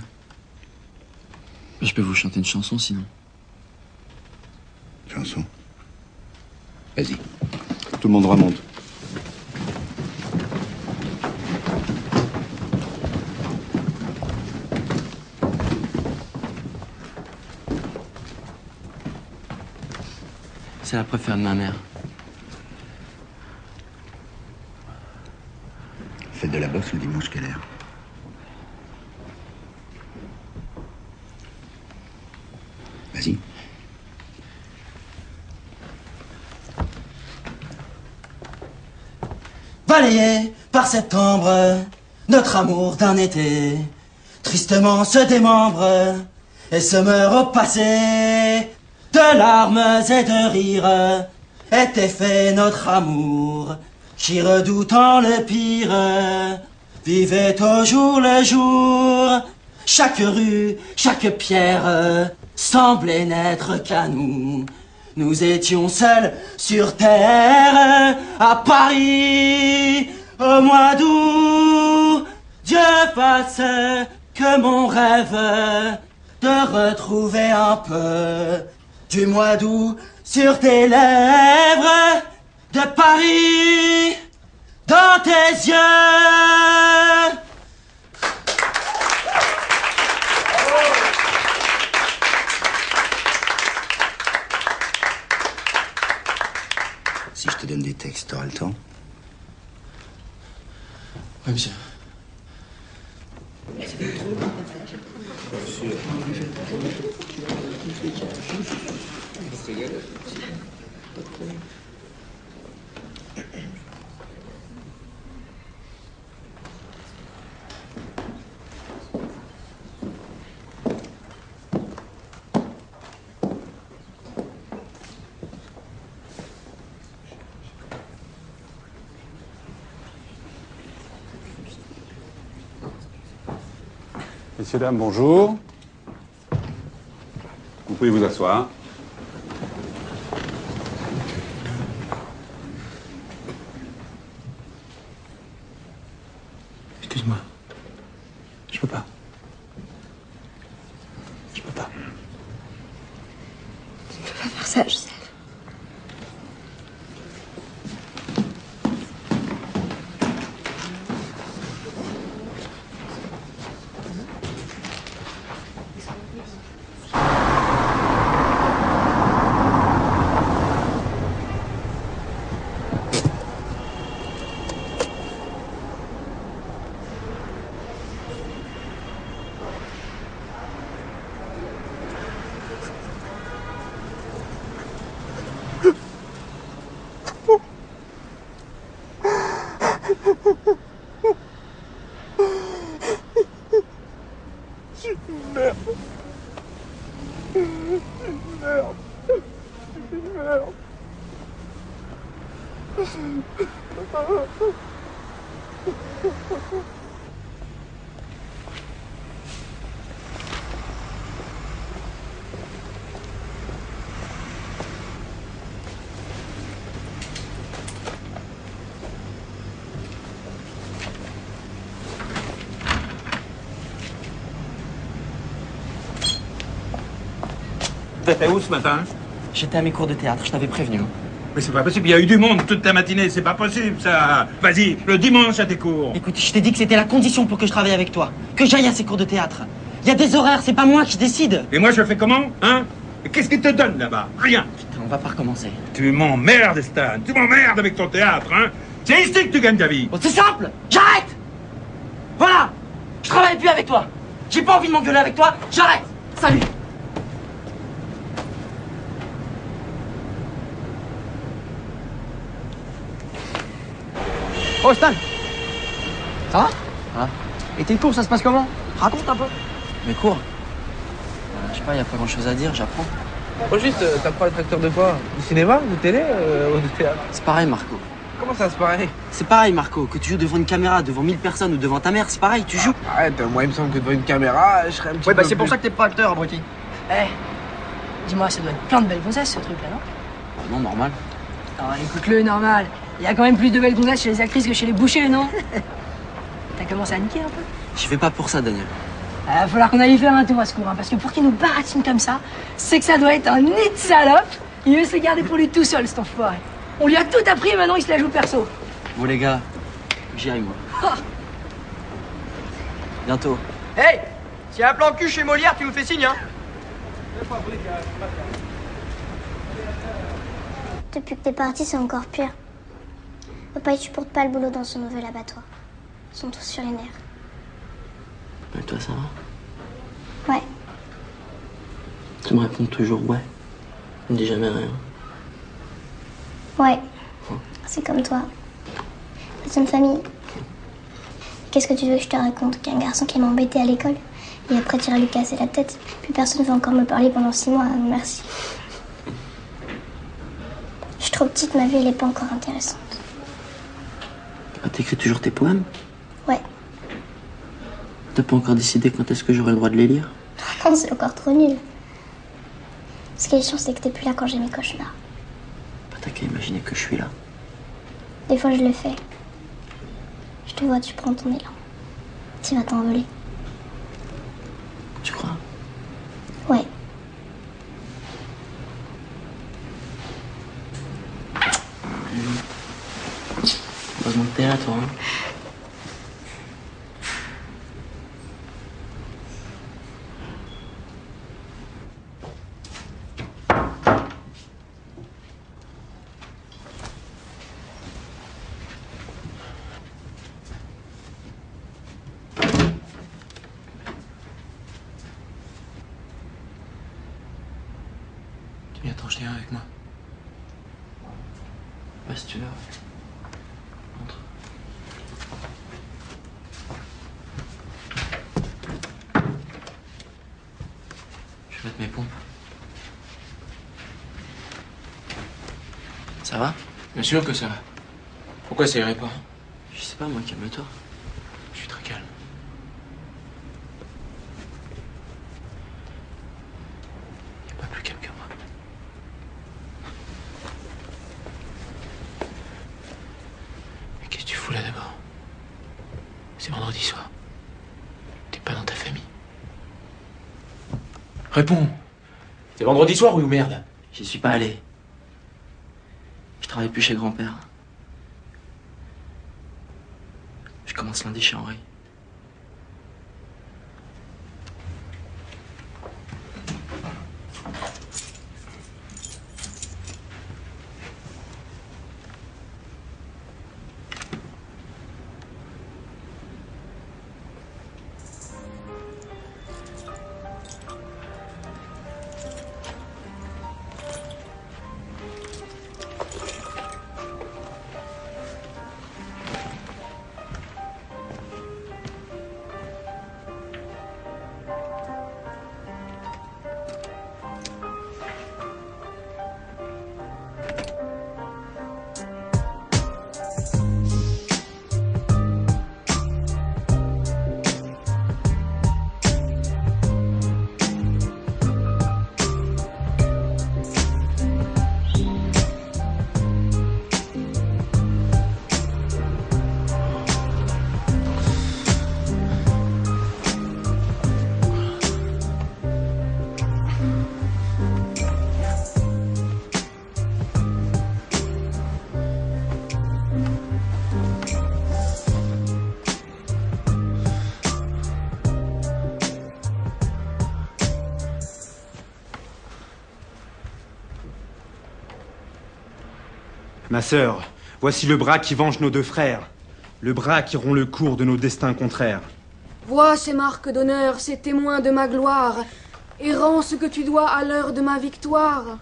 Je peux vous chanter une chanson sinon. Chanson. Vas-y. Tout le monde remonte. C'est la préférée de ma mère. Faites de la boxe le dimanche, Keller. Vas-y. Balayé par septembre, notre amour d'un été, tristement se démembre et se meurt au passé. De larmes et de rires était fait notre amour, qui redoutant le pire, vivait au jour le jour. Chaque rue, chaque pierre semblait n'être qu'à nous. Nous étions seuls sur terre, à Paris, au mois d'août. Dieu fasse que mon rêve de retrouver un peu du mois d'août sur tes lèvres, de Paris dans tes yeux. Si je te donne des textes, t'auras le temps? Oui, monsieur. Messieurs, dames, bonjour. Vous pouvez vous asseoir. Excuse-moi. Je peux pas. Je peux pas. Tu peux pas faire ça, Joseph. T'étais où ce matin? J'étais à mes cours de théâtre, je t'avais prévenu. Mais c'est pas possible, il y a eu du monde toute la matinée, c'est pas possible ça. Vas-y, le dimanche à tes cours. Écoute, je t'ai dit que c'était la condition pour que je travaille avec toi. Que j'aille à ces cours de théâtre. Il y a des horaires, c'est pas moi qui décide. Et moi je fais comment, hein? Et qu'est-ce qu'ils te donnent là-bas? Rien. Putain, on va pas recommencer. Tu m'emmerdes, Stan, tu m'emmerdes avec ton théâtre, hein? C'est ici que tu gagnes ta vie. Oh, c'est simple, j'arrête. Voilà, je travaille plus avec toi. J'ai pas envie de m'engueuler avec toi, j'arrête. Salut. Oh Stan, ça va? Ah. Et tes cours, ça se passe comment? Raconte un peu. Mes cours je sais pas, y a pas grand chose à dire, j'apprends. Oh, juste, t'apprends le facteur de quoi? Du cinéma, de télé ou de théâtre? C'est pareil, Marco. Comment ça, c'est pareil? C'est pareil, Marco, que tu joues devant une caméra, devant 1000 personnes ou devant ta mère, c'est pareil, tu joues. Arrête, moi il me semble que devant une caméra, je serais un petit Ouais, peu bah c'est pour ça que t'es pas acteur, abruti. Eh, dis-moi, ça doit être plein de belles gonzesses, ce truc-là, non? Non, normal. Alors écoute-le, normal. Il y a quand même plus de belles gonzesses chez les actrices que chez les bouchers, non? T'as commencé à niquer un peu? Je vais pas pour ça, Daniel. Va falloir qu'on aille y faire un tour à ce cours, hein, parce que pour qu'il nous baratine comme ça, c'est que ça doit être un nid de salope. Il veut se les garder pour lui tout seul, cet enfoiré. On lui a tout appris et maintenant il se la joue perso. Bon, les gars, j'y aille, moi. Ah. Bientôt. Hey, s'il y a un plan cul chez Molière, tu nous fais signe, hein? Depuis que t'es parti, c'est encore pire. Papa, il supporte pas le boulot dans son nouvel abattoir. Ils sont tous sur les nerfs. Mais toi, ça va? Ouais. Tu me réponds toujours ouais. Tu me dis jamais rien. Ouais. C'est comme toi. C'est une famille. Qu'est-ce que tu veux que je te raconte? Qu'un garçon qui m'a embêté à l'école et après tu iras lui casser la tête. Plus personne ne va encore me parler pendant 6 mois. Merci. Je suis trop petite, ma vie elle est pas encore intéressante. Ah, t'écris toujours tes poèmes? Ouais. T'as pas encore décidé quand est-ce que j'aurai le droit de les lire? Non, c'est encore trop nul. Ce qui est chiant, c'est que t'es plus là quand j'ai mes cauchemars. Bah, t'as qu'à imaginer que je suis là. Des fois, je le fais. Je te vois, tu prends ton élan. Tu vas t'envoler. Tu crois? Ouais. Heureusement que t'es là, toi, hein. Tu viens t'en jeter un avec moi? Ouais, si tu veux. Entre. Je vais mettre mes pompes. Ça va? Bien sûr que ça va. Pourquoi ça irait pas? Je sais pas, moi, calme-toi. Je suis très calme. Y a pas plus calme que moi. Mais qu'est-ce que tu fous là d'abord? C'est vendredi soir. T'es pas dans ta famille. Réponds. C'est vendredi soir ou merde? J'y suis pas allé. Je travaille plus chez grand-père. Je commence lundi chez Henri. Ma sœur, voici le bras qui venge nos deux frères. Le bras qui rompt le cours de nos destins contraires. Vois ces marques d'honneur, ces témoins de ma gloire, et rends ce que tu dois à l'heure de ma victoire.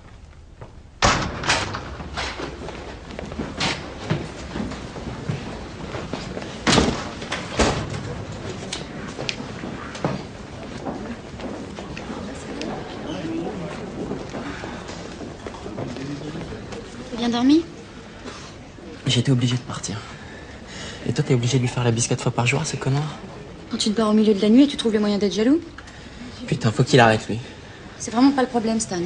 bien dormi? J'étais obligé de partir. Et toi, t'es obligé de lui faire la bise 4 fois par jour, ce connard? Quand tu te barres au milieu de la nuit et tu trouves le moyen d'être jaloux? Putain, faut qu'il arrête, lui. C'est vraiment pas le problème, Stan.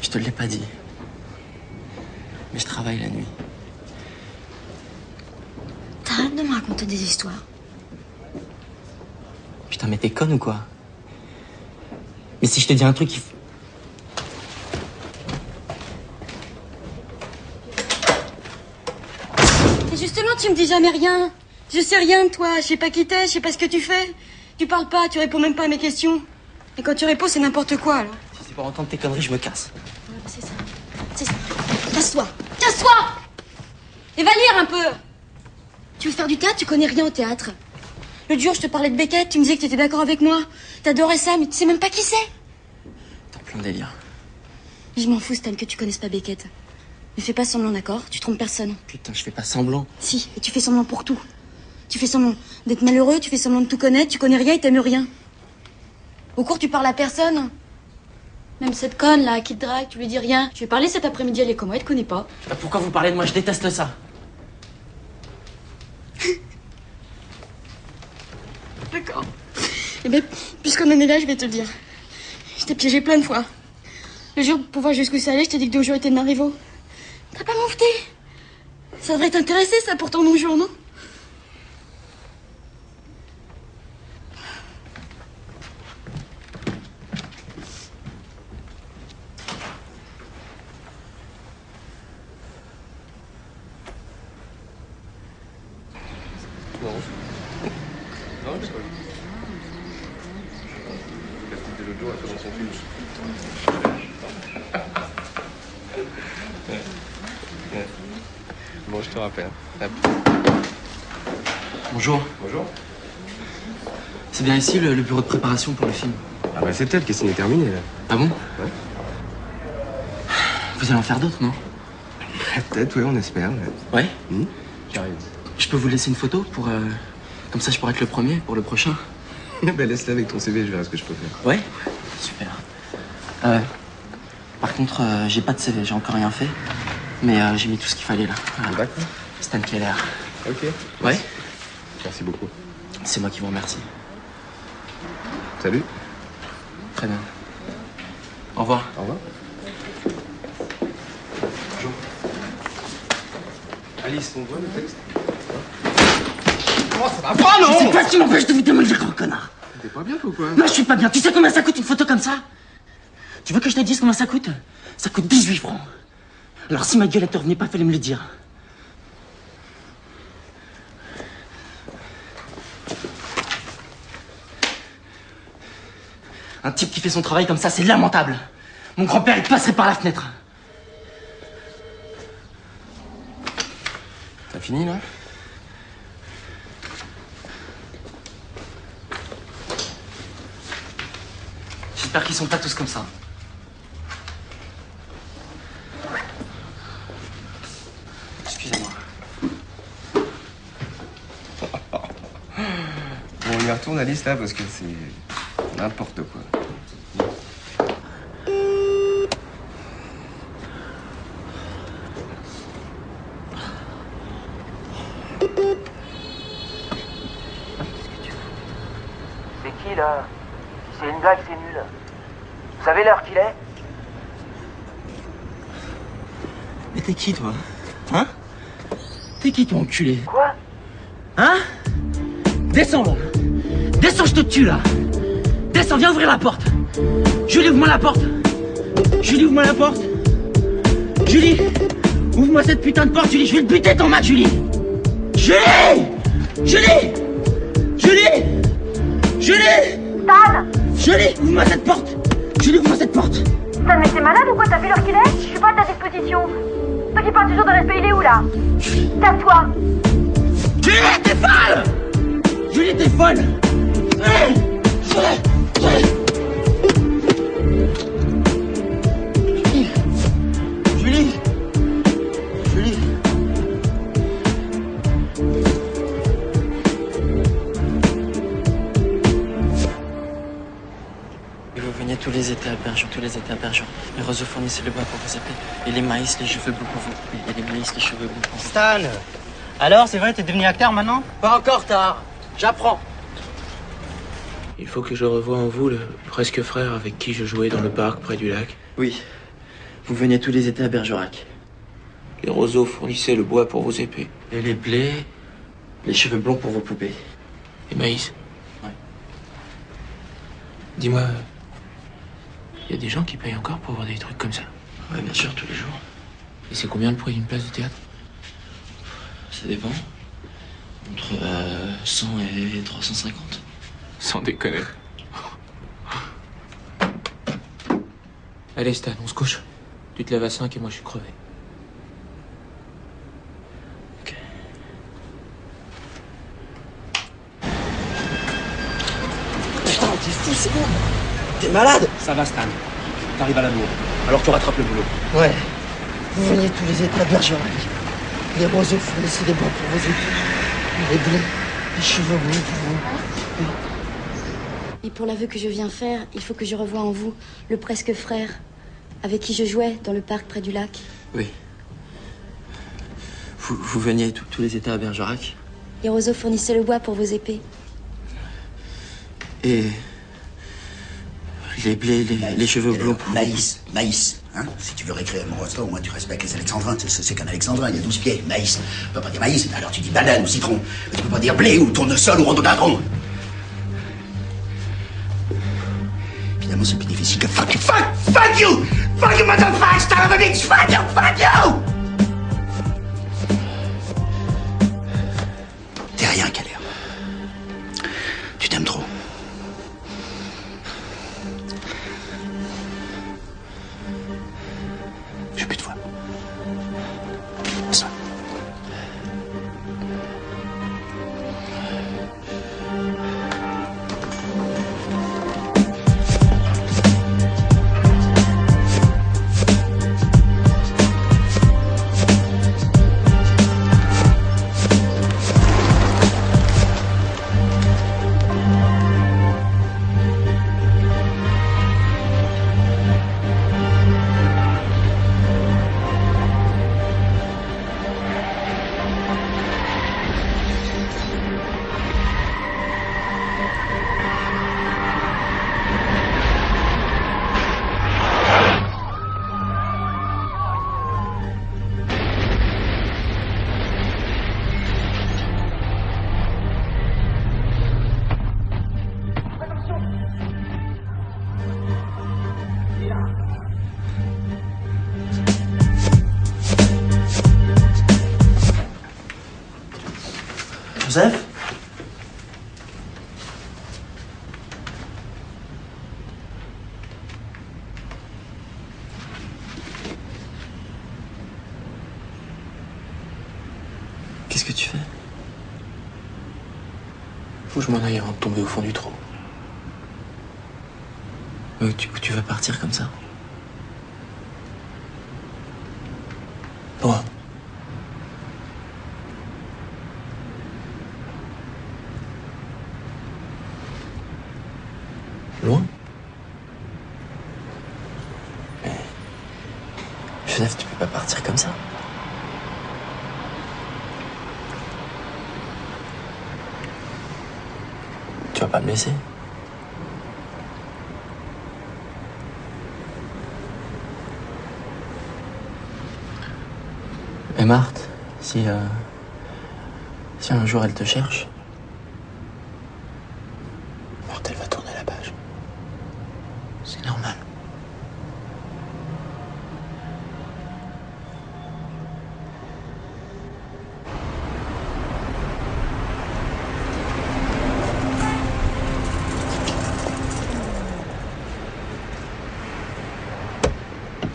Je te l'ai pas dit. Mais je travaille la nuit. T'arrêtes de me raconter des histoires. Putain, mais t'es conne ou quoi? Mais si je te dis un truc, il faut... Et justement, tu me dis jamais rien. Je sais rien de toi, je sais pas qui t'es, je sais pas ce que tu fais. Tu parles pas, tu réponds même pas à mes questions. Et quand tu réponds, c'est n'importe quoi, alors. Si c'est pour entendre tes conneries, je me casse. Ouais, bah, c'est ça. C'est ça. Casse-toi. Casse-toi. Et va lire un peu. Tu veux faire du théâtre, tu connais rien au théâtre. L'autre jour, je te parlais de Beckett, tu me disais que t'étais d'accord avec moi. T'adorais ça, mais tu sais même pas qui c'est. T'es en plein délire. Je m'en fous, Stan, que tu connaisses pas Beckett. Ne fais pas semblant, d'accord? Tu trompes personne. Putain, je fais pas semblant. Si, et tu fais semblant pour tout. Tu fais semblant d'être malheureux, tu fais semblant de tout connaître, tu connais rien et t'aimes rien. Au cours, tu parles à personne. Même cette conne, là, qui te drague, tu lui dis rien. Je vais parler cet après-midi, elle est comment? Elle te connaît pas. Bah, pourquoi vous parlez de moi? Je déteste ça. D'accord. Eh bien, puisqu'on en est là, je vais te le dire. Je t'ai piégé plein de fois. Le jour, pour voir jusqu'où ça allait, je t'ai dit que Dojo était de Marivaux. T'as pas mouveté. Ça devrait t'intéresser, ça, pour ton Dojo, non? Non. Non, c'est pas lui. La petite de l'autre jour, elle fait dans son film. Bon, je te rappelle. Hop. Bonjour. Bonjour. C'est bien ici le bureau de préparation pour le film. Ah bah c'est elle qui est terminée là. Ah bon? Ouais. Vous allez en faire d'autres, non? Peut-être, oui, on espère. Ouais? J'arrive. Je peux vous laisser une photo pour... Comme ça, je pourrais être le premier pour le prochain. Bah laisse-la avec ton CV, je verrai ce que je peux faire. Ouais? Super. Par contre, j'ai pas de CV, j'ai encore rien fait. Mais j'ai mis tout ce qu'il fallait là. Voilà. D'accord. Stan Keller. Ok. Ouais? Merci beaucoup. C'est moi qui vous remercie. Salut. Très bien. Au revoir. Au revoir. Bonjour. Alice, on voit le texte? Oh, ça va pas, non? Je sais pas ce qui m'empêche de vous démolir, gros connard. T'es pas bien, toi, ou quoi? Non, je suis pas bien. Tu sais combien ça coûte une photo comme ça? Tu veux que je te dise combien ça coûte? Ça coûte 18 francs. Alors si ma gueule te revenait pas, fallait me le dire. Un type qui fait son travail comme ça, c'est lamentable. Mon grand-père, il passerait par la fenêtre. T'as fini, là? J'espère qu'ils sont pas tous comme ça. Excusez-moi. Bon, on y retourne, Alice, là, parce que c'est n'importe quoi. C'est qui, là? C'est une blague, c'est nul. Vous savez l'heure qu'il est? Mais t'es qui, toi? Hein? T'es qui, toi, enculé? Quoi? Hein? Descends, là. Descends, je te tue, là. Descends, viens ouvrir la porte. Julie, ouvre-moi la porte. Julie, ouvre-moi la porte. Julie, ouvre-moi cette putain de porte, Julie. Je vais te buter ton match, Julie. Julie! Julie! Julie! Julie! Stan! Julie, ouvre-moi cette porte. Julie, ouvre-moi cette porte. Stan, mais t'es malade ou quoi? T'as vu l'heure qu'il est? Je suis pas à ta disposition. Toi qui parles toujours de respect, il est où, là? Tasse-toi! Julie, t'es folle! Julie, t'es folle! Julie! Julie! étés à Bergeron, tous les étés à Bergeron. Les roseaux fournissaient le bois pour vos épées. Et les maïs, les cheveux bleus pour vous. Et les maïs, les cheveux bleus pour vous. Stan, alors c'est vrai, t'es devenu acteur maintenant? Pas encore tard. J'apprends. Il faut que je revoie en vous le presque frère avec qui je jouais dans le parc près du lac. Oui. Vous veniez tous les étés à Bergerac. Les roseaux fournissaient le bois pour vos épées. Et les blés, les cheveux blonds pour vos poupées. Et maïs. Ouais. Dis-moi, il y a des gens qui payent encore pour voir des trucs comme ça? Ouais, bien sûr, tous les jours. Et c'est combien le prix d'une place de théâtre? Ça dépend. Entre 100 et 350. Sans déconner. Allez Stan, on se couche. Tu te lèves à 5 et moi je suis crevé. Ok. Putain, t'es fou, c'est bon. T'es malade. Ça va, Stan. T'arrives à la bourre. Alors tu rattrapes le boulot. Ouais. Vous veniez tous les étés à Bergerac. Les roseaux fournissaient des bois pour vos épées. Les blés, les cheveux bleus pour vous. Et pour l'aveu que je viens faire, il faut que je revoie en vous le presque frère avec qui je jouais dans le parc près du lac. Oui. Vous veniez tous les étés à Bergerac. Les roseaux fournissaient le bois pour vos épées. Et les blés, les cheveux blonds pour Maïs, maïs. Hein, si tu veux réécrire mon rosto, au moins tu respectes les alexandrins. C'est qu'un alexandrin, il y a 12 pieds. Maïs. Tu peux pas dire maïs, alors tu dis banane ou citron. Mais tu peux pas dire blé ou tournesol ou rhododendron. Évidemment, c'est plus difficile que fuck you, fuck you, motherfucker, son of a bitch, fuck you. T'es rien, Keller. Tu t'aimes trop. J'ai plus de voix. Ça. Joseph? Qu'est-ce que tu fais? Faut que je m'en aille avant de tomber au fond du trou. Où tu vas partir comme ça? Loin. Loin? Mais... Joseph, tu peux pas partir comme ça. Tu vas pas me laisser? Et Marthe, si un jour elle te cherche, Marthe, elle va tourner la page. C'est normal.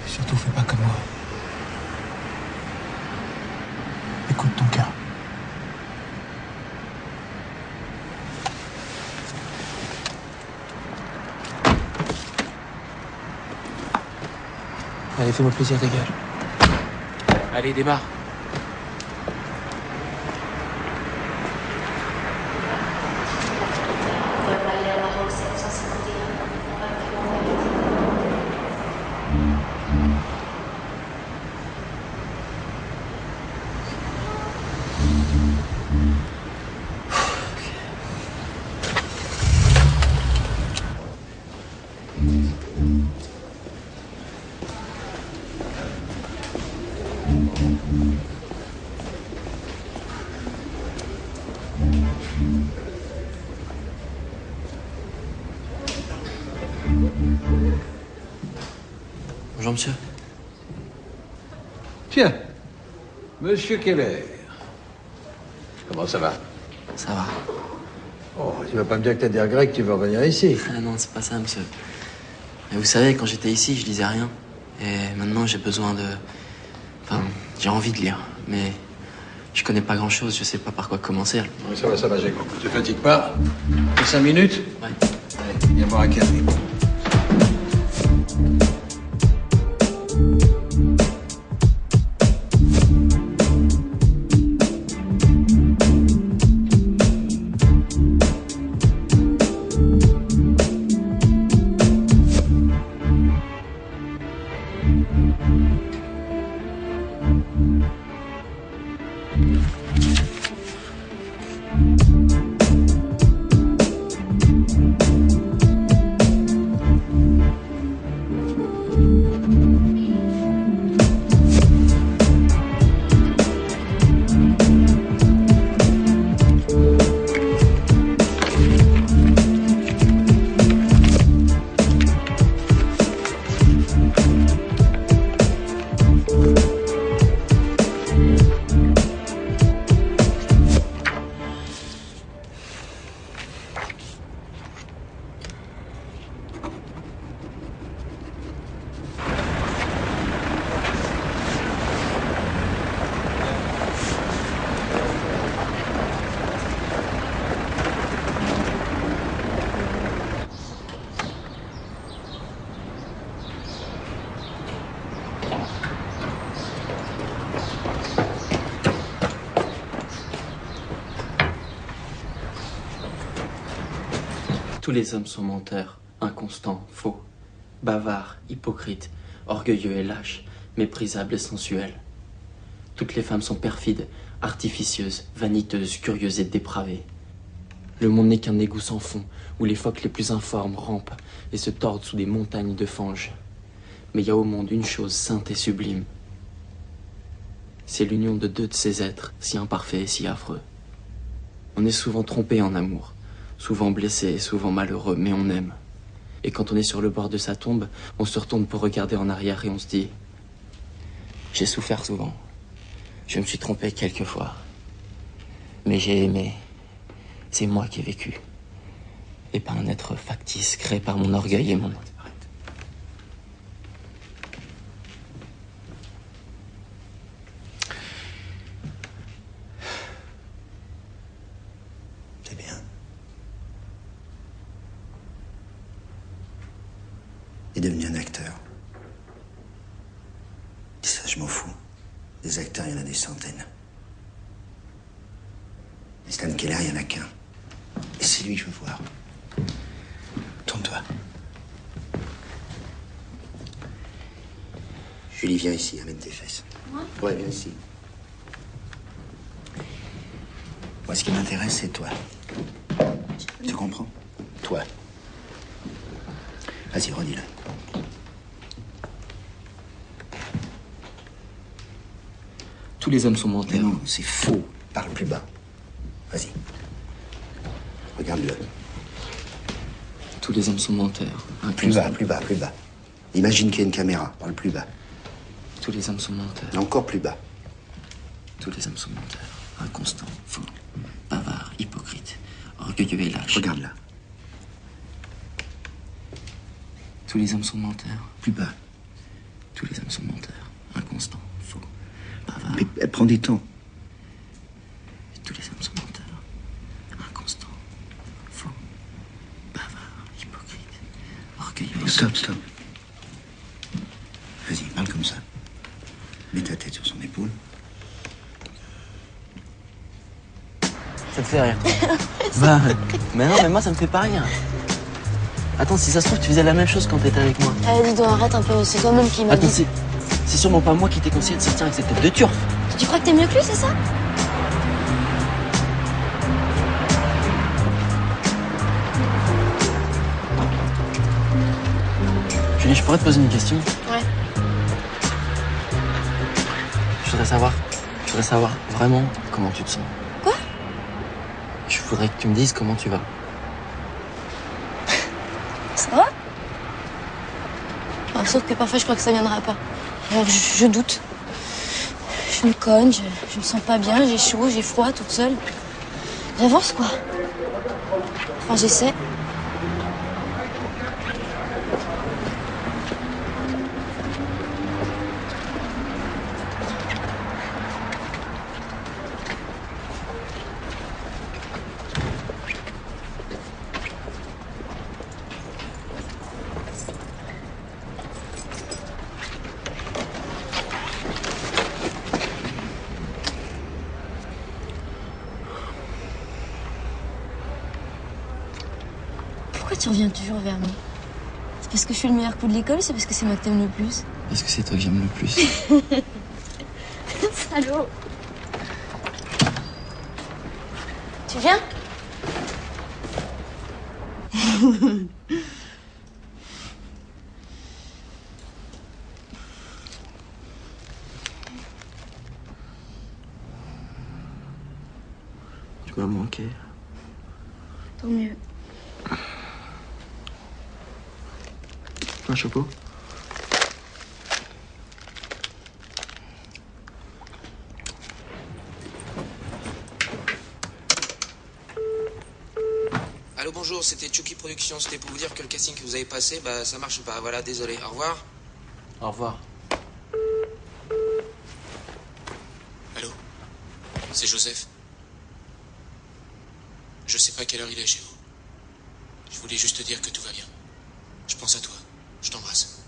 Surtout, fais pas comme moi. Écoute ton cœur. Allez, fais-moi plaisir, dégage. Allez, démarre. Bonjour, monsieur. Tiens, monsieur Keller. Comment ça va? Ça va. Oh, tu vas pas me dire que t'as des regrets que tu veux revenir ici. Ah non, c'est pas ça, monsieur. Mais vous savez, quand j'étais ici, je lisais rien. Et maintenant, j'ai besoin de... Enfin, j'ai envie de lire. Mais je connais pas grand-chose, je sais pas par quoi commencer. Oui, ça va, j'ai compris. Te fatigue pas. 5 minutes? Ouais. Allez, viens boire un café. Tous les hommes sont menteurs, inconstants, faux, bavards, hypocrites, orgueilleux et lâches, méprisables et sensuels. Toutes les femmes sont perfides, artificieuses, vaniteuses, curieuses et dépravées. Le monde n'est qu'un égout sans fond, où les phoques les plus informes rampent et se tordent sous des montagnes de fange. Mais il y a au monde une chose sainte et sublime. C'est l'union de deux de ces êtres, si imparfaits et si affreux. On est souvent trompé en amour, souvent blessé et souvent malheureux, mais on aime. Et quand on est sur le bord de sa tombe, on se retourne pour regarder en arrière et on se dit « J'ai souffert souvent. Je me suis trompé quelquefois. Mais j'ai aimé. C'est moi qui ai vécu. Et pas un être factice créé par mon orgueil et mon... » C'est bien. Il est devenu un acteur. Dis ça, je m'en fous. Des acteurs, il y en a des centaines. Mais Stan Keller, il n'y en a qu'un. Et c'est lui que je veux voir. Tourne-toi. Julie, viens ici, amène tes fesses. Moi? Ouais, viens ici. Moi, ce qui m'intéresse, c'est toi. Tu comprends? Toi. Vas-y, redis-le. Tous les hommes sont menteurs. Mais non, c'est faux. Parle plus bas. Vas-y. Regarde-le. Tous les hommes sont menteurs. Plus bas, plus bas, plus bas. Imagine qu'il y a une caméra. Parle plus bas. Tous les hommes sont menteurs. Encore plus bas. Tous les hommes sont menteurs. Inconstants, faux, bavards, hypocrites, orgueilleux et lâches. Regarde là. Tous les hommes sont menteurs. Plus bas. Tous les hommes sont menteurs. Inconstants, faux, bavards. Mais prends des temps. Tous les hommes sont menteurs. Inconstants, faux, bavards, hypocrites, orgueilleux et Stop, stop. Vas-y, parle comme ça. Mets ta tête sur son épaule. Ça te fait rire. Bah, mais non, mais moi ça me fait pas rire. Attends, si ça se trouve, tu faisais la même chose quand t'étais avec moi. Dis donc, arrête un peu, c'est toi-même qui m'as Attends, dit. c'est sûrement pas moi qui t'ai conseillé de sortir avec cette tête de turf. Tu crois que t'es mieux que lui, c'est ça? Julie, je pourrais te poser une question? Ouais. Je voudrais savoir vraiment comment tu te sens. Quoi? Je voudrais que tu me dises comment tu vas. Ça va? Enfin, Sauf que parfois, je crois que ça viendra pas. Alors, je doute. Je me cogne, je me sens pas bien, j'ai chaud, j'ai froid, toute seule. J'avance, quoi. Enfin, j'essaie. Pourquoi tu reviens toujours vers moi? C'est parce que je fais le meilleur coup de l'école ou c'est parce que c'est moi que t'aimes le plus? Parce que c'est toi que j'aime le plus. Salaud. Tu viens? Tu m'as manqué. Tant mieux. Un chapeau? Allô, bonjour, c'était Chucky Productions. C'était pour vous dire que le casting que vous avez passé, bah ça marche pas. Voilà, désolé. Au revoir. Au revoir. Allô? C'est Joseph. Je sais pas à quelle heure il est chez vous. Je voulais juste te dire que tout va bien. Je pense à toi. Je t'embrasse.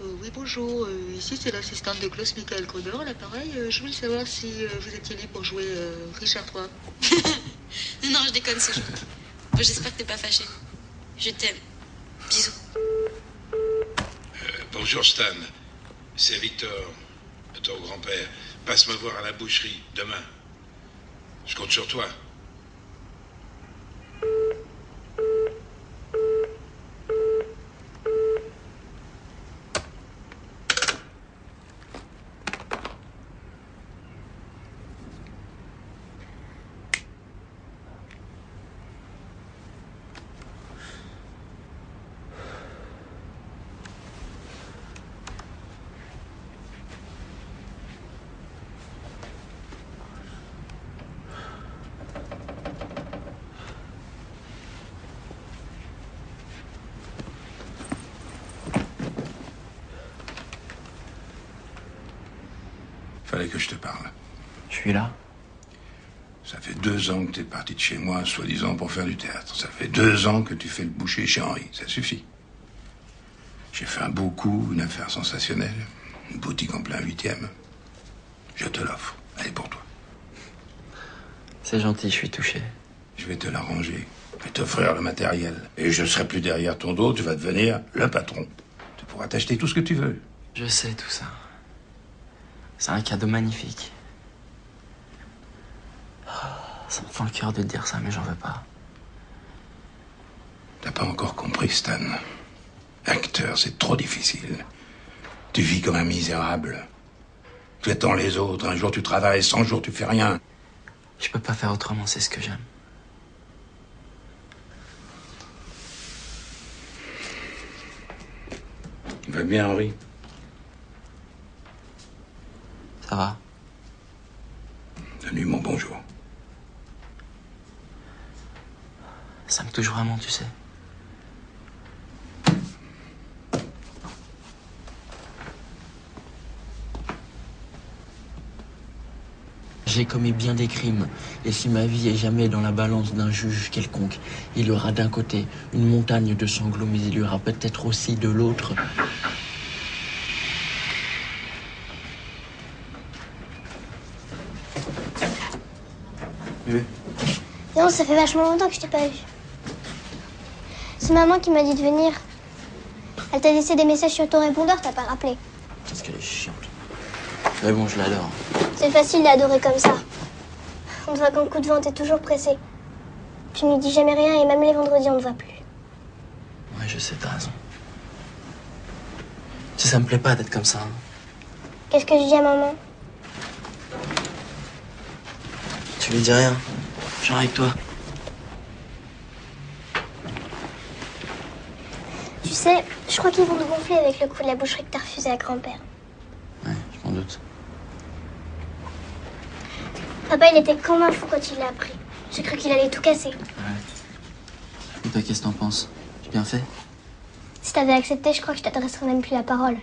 Oui, bonjour. Ici, c'est l'assistante de Klaus Michael Gruber à l'appareil. Je voulais savoir si vous étiez libre pour jouer Richard III. Non, je déconne, c'est gentil. Bon, j'espère que t'es pas fâché. Je t'aime. Bisous. Bonjour Stan, c'est Victor, ton grand-père. Passe me voir à la boucherie, demain. Je compte sur toi. Fallait que je te parle. Je suis là. Ça fait 2 ans que t'es parti de chez moi, soi-disant pour faire du théâtre. Ça fait 2 ans que tu fais le boucher chez Henri. Ça suffit. J'ai fait un beau coup, une affaire sensationnelle. Une boutique en plein 8e. Je te l'offre. Elle est pour toi. C'est gentil, je suis touché. Je vais te l'arranger. Je vais t'offrir le matériel. Et je serai plus derrière ton dos, tu vas devenir le patron. Tu pourras t'acheter tout ce que tu veux. Je sais tout ça. C'est un cadeau magnifique. Ça me fend le cœur de te dire ça, mais j'en veux pas. T'as pas encore compris, Stan. Acteur, c'est trop difficile. Tu vis comme un misérable. Tu attends les autres. Un jour tu travailles, 100 jours tu fais rien. Je peux pas faire autrement, c'est ce que j'aime. Va bien, Henri? Ça va? Donne-lui mon bonjour. Ça me touche vraiment, tu sais. J'ai commis bien des crimes, et si ma vie est jamais dans la balance d'un juge quelconque, il y aura d'un côté une montagne de sanglots, mais il y aura peut-être aussi de l'autre Non, ça fait vachement longtemps que je t'ai pas vu. C'est maman qui m'a dit de venir. Elle t'a laissé des messages sur ton répondeur, t'as pas rappelé. Parce qu'elle est chiante. Mais bon, je l'adore. C'est facile d'adorer comme ça. On te voit qu'en coup de vent, t'es toujours pressé. Tu ne lui dis jamais rien et même les vendredis, on ne te voit plus. Ouais, je sais, t'as raison. Tu sais, ça me plaît pas d'être comme ça. Hein. Qu'est-ce que je dis à maman? Tu lui dis rien. Je viens avec toi. Tu sais, sais, je crois qu'ils vont nous gonfler avec le coup de la boucherie que t'as refusé à grand-père. Ouais, je m'en doute. Papa, il était comme un fou quand il l'a appris. J'ai cru qu'il allait tout casser. Et toi, qu'est-ce que t'en penses? J'ai bien fait? Si t'avais accepté, je crois que je t'adresserais même plus la parole.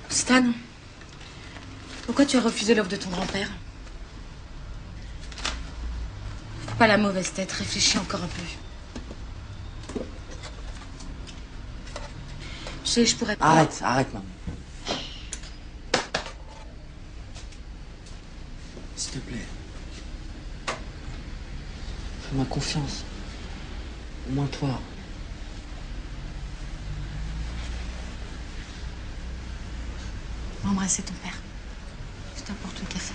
Stan, pourquoi tu as refusé l'offre de ton grand-père? Faut pas la mauvaise tête, réfléchis encore un peu. Je sais, je pourrais pas... Arrête, maman. S'il te plaît. Fais-moi confiance. Au moins toi. Embrasser ton père. Je t'apporte le café.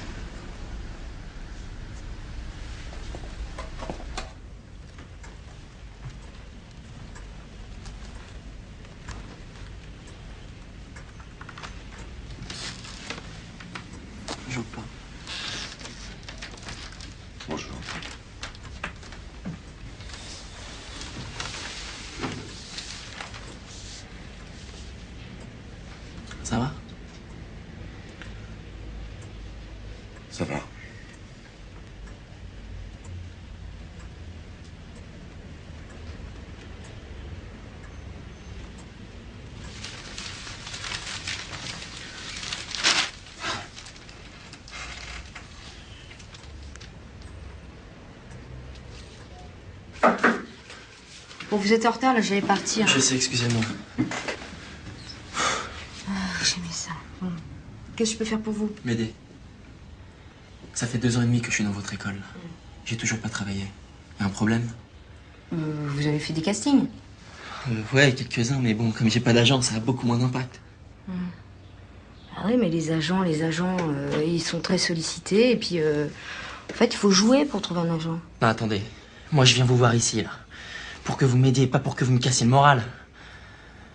J'en pas. Bonjour. Ça va? Ça va. Bon, vous êtes en retard, là, j'allais partir. Je sais, excusez-moi. J'aimais ça. Bon. Qu'est-ce que je peux faire pour vous? M'aider. Ça fait 2 ans et demi que je suis dans votre école. J'ai toujours pas travaillé. Y a un problème? Vous avez fait des castings? Ouais, quelques-uns, mais bon, comme j'ai pas d'agent, ça a beaucoup moins d'impact. Ah oui, mais les agents, ils sont très sollicités. Et puis, en fait, il faut jouer pour trouver un agent. Non, attendez. Moi, je viens vous voir ici, là. Pour que vous m'aidiez, pas pour que vous me cassiez le moral.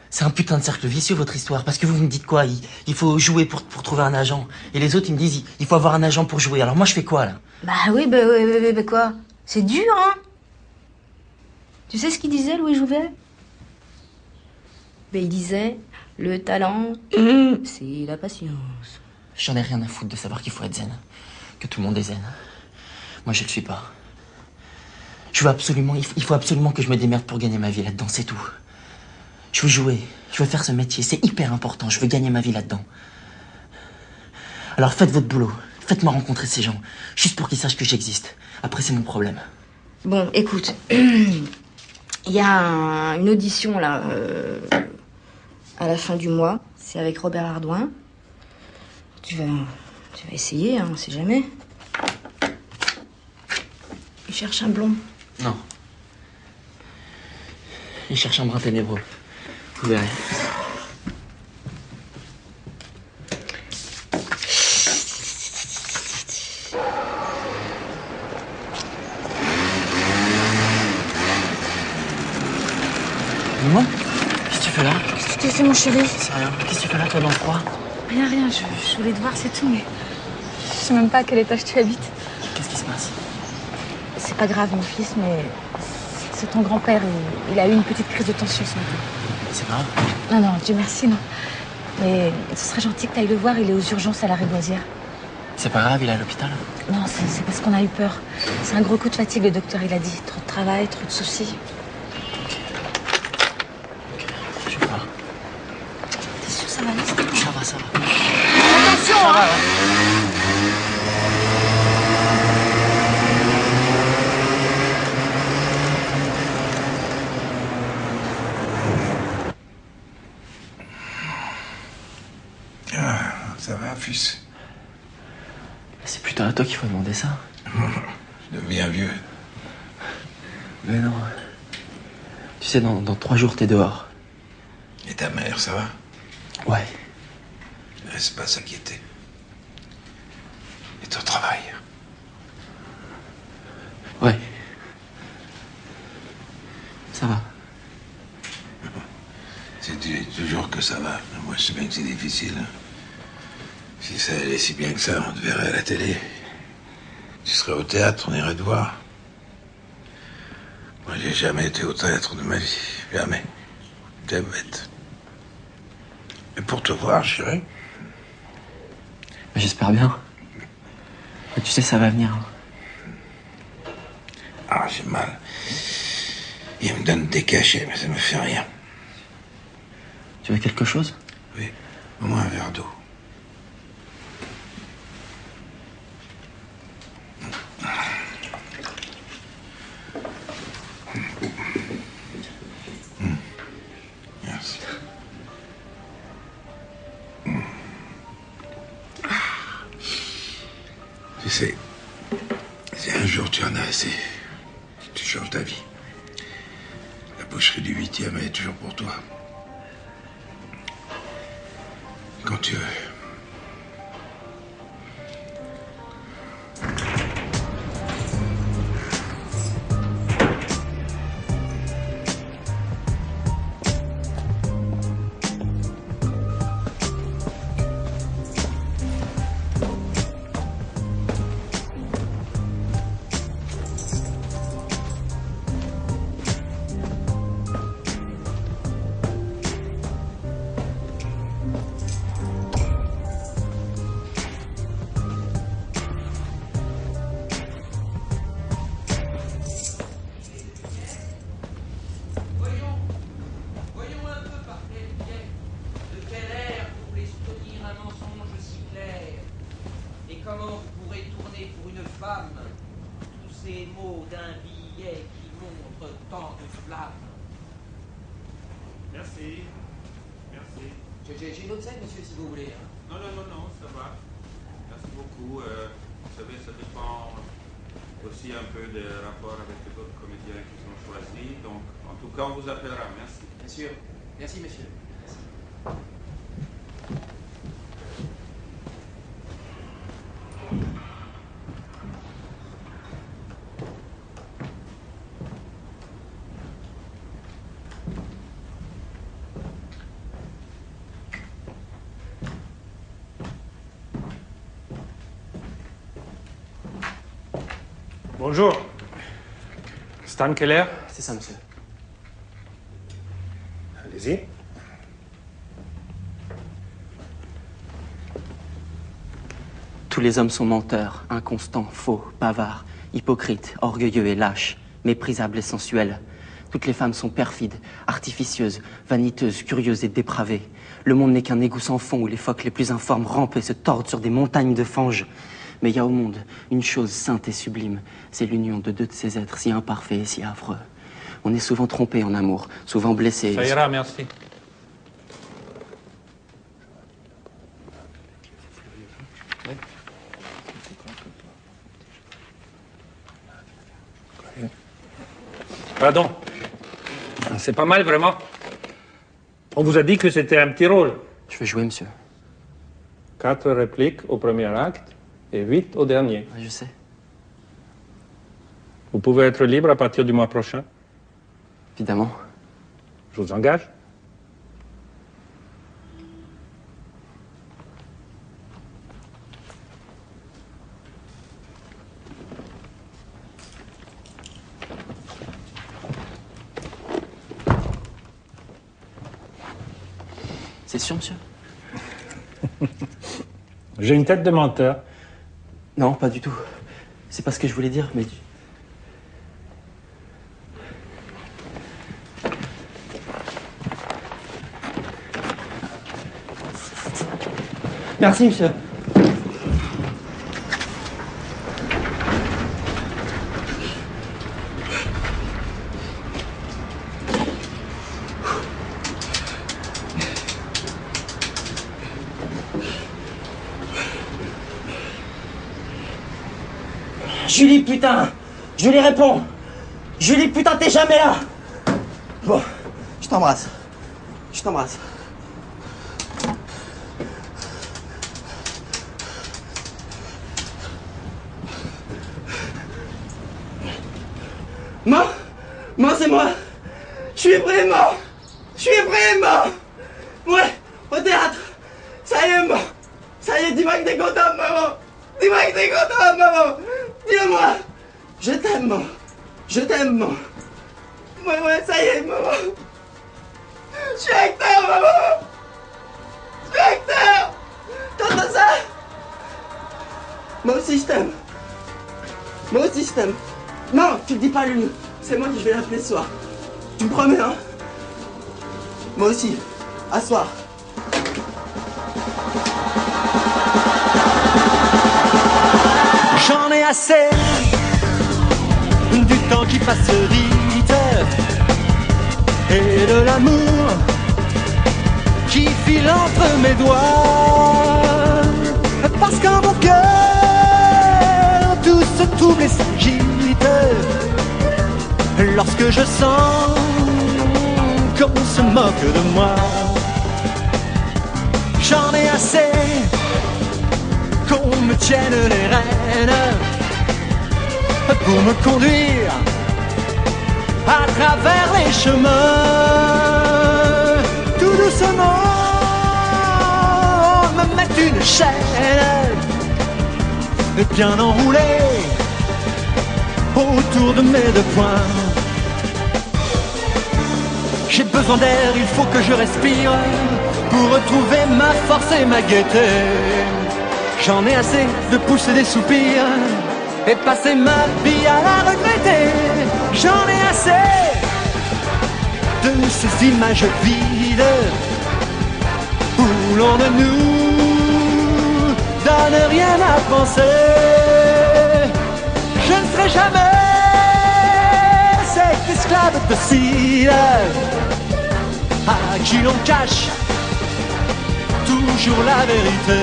C'est un putain de cercle vicieux, votre histoire. Parce que vous me dites quoi? Il faut jouer pour trouver un agent. Et les autres, ils me disent, il faut avoir un agent pour jouer. Alors moi, je fais quoi, là? Bah oui, bah quoi? C'est dur, hein? Tu sais ce qu'il disait, Louis Jouvet? Ben, il disait, le talent, c'est la patience. J'en ai rien à foutre de savoir qu'il faut être zen. Que tout le monde est zen. Moi, je le suis pas. Il faut absolument que je me démerde pour gagner ma vie là-dedans, c'est tout. Je veux jouer, je veux faire ce métier, c'est hyper important, je veux gagner ma vie là-dedans. Alors faites votre boulot, faites-moi rencontrer ces gens, juste pour qu'ils sachent que j'existe. Après, c'est mon problème. Bon, écoute, il y a une audition, là, à la fin du mois. C'est avec Robert Ardouin. Tu vas essayer, hein, on sait jamais. Il cherche un blond. Non. Il cherche un brin ténébreux. Vous verrez. Dis-moi, qu'est-ce que tu fais là? Qu'est-ce que tu fais, mon chéri? C'est rien. Qu'est-ce que tu fais là, toi, dans le froid? Rien, je voulais te voir, c'est tout, mais je sais même pas à quel étage tu habites. Qu'est-ce qui se passe? C'est pas grave, mon fils, mais c'est ton grand-père. Il a eu une petite crise de tension ce matin. C'est grave? Non, Dieu merci, non. Mais ce serait gentil que tu ailles le voir, il est aux urgences à la Réboisière. C'est pas grave, il est à l'hôpital? Non, c'est parce qu'on a eu peur. C'est un gros coup de fatigue, le docteur, il a dit. Trop de travail, trop de soucis. Je vais voir. T'es sûr, ça va aller? Ça va. Attention, ça hein! va. Ça va, fils? C'est plutôt à toi qu'il faut demander ça. Je deviens vieux. Mais non. Tu sais, dans 3 jours, t'es dehors. Et ta mère, ça va? Ouais. Ne laisse pas s'inquiéter. Et ton travail? Ouais. Ça va. Tu dis toujours que ça va. Moi, je sais bien que c'est difficile. Si ça allait si bien que ça, on te verrait à la télé. Tu serais au théâtre, on irait te voir. Moi, j'ai jamais été au théâtre de ma vie. Jamais. T'es bête. Et pour te voir, j'irai. J'espère bien. Mais tu sais, ça va venir. Ah, j'ai mal. Il me donne des cachets, mais ça me fait rien. Tu veux quelque chose? Oui, au moins un verre d'eau. Merci. Tu sais, si un jour tu en as assez, tu changes d'avis. La boucherie du 8e est toujours pour toi. Quand tu veux. Comment vous pourrez tourner pour une femme tous ces mots d'un billet qui montre tant de flammes? Merci. Merci. J'ai une autre scène, monsieur, si vous voulez. Non, ça va. Merci beaucoup. Vous savez, ça dépend aussi un peu des rapports avec les autres comédiens qui sont choisis. Donc, en tout cas, on vous appellera. Merci. Bien sûr. Merci, monsieur. Merci. Bonjour. Stan Keller? C'est ça, monsieur. Allez-y. Tous les hommes sont menteurs, inconstants, faux, bavards, hypocrites, orgueilleux et lâches, méprisables et sensuels. Toutes les femmes sont perfides, artificieuses, vaniteuses, curieuses et dépravées. Le monde n'est qu'un égout sans fond où les phoques les plus informes rampent et se tordent sur des montagnes de fange. Mais il y a au monde une chose sainte et sublime, c'est l'union de deux de ces êtres si imparfaits et si affreux. On est souvent trompé en amour, souvent blessé. Ça ira, merci. Pardon. C'est pas mal, vraiment. On vous a dit que c'était un petit rôle. Je vais jouer, monsieur. 4 répliques au premier acte et 8 au dernier. Je sais. Vous pouvez être libre à partir du mois prochain. Évidemment. Je vous engage. C'est sûr, monsieur? J'ai une tête de menteur. Non, pas du tout. C'est pas ce que je voulais dire, mais... Merci, monsieur. Julie, putain! Julie, réponds! Julie, putain, t'es jamais là! Bon, je t'embrasse. Je t'embrasse. Moi, c'est moi! Je suis vraiment! Ouais, au théâtre! Ça y est, moi! Ça y est, dis-moi que t'es content, maman! Dis-moi que t'es content, maman! Dis-le-moi! Je t'aime, maman! Je t'aime, maman! Ouais, ça y est, maman. Je suis acteur, maman. Je suis acteur. T'entends ça? Moi aussi, je t'aime. Moi aussi, je t'aime. Non, tu le dis pas à lui. C'est moi qui vais l'appeler ce soir. Tu me promets, hein? Moi aussi. À ce soir. J'en ai assez du temps qui passe vite et de l'amour qui file entre mes doigts. Parce qu'en mon cœur tout se trouble et s'agite lorsque je sens qu'on se moque de moi. J'en ai assez qu'on me tienne les rênes pour me conduire à travers les chemins. Tout doucement me mettre une chaîne bien enroulée autour de mes deux poings. J'ai besoin d'air, il faut que je respire pour retrouver ma force et ma gaieté. J'en ai assez de pousser des soupirs et passer ma vie à la regretter. J'en ai assez de ces images vides où l'on ne nous donne rien à penser. Je ne serai jamais cet esclave docile à qui l'on cache toujours la vérité.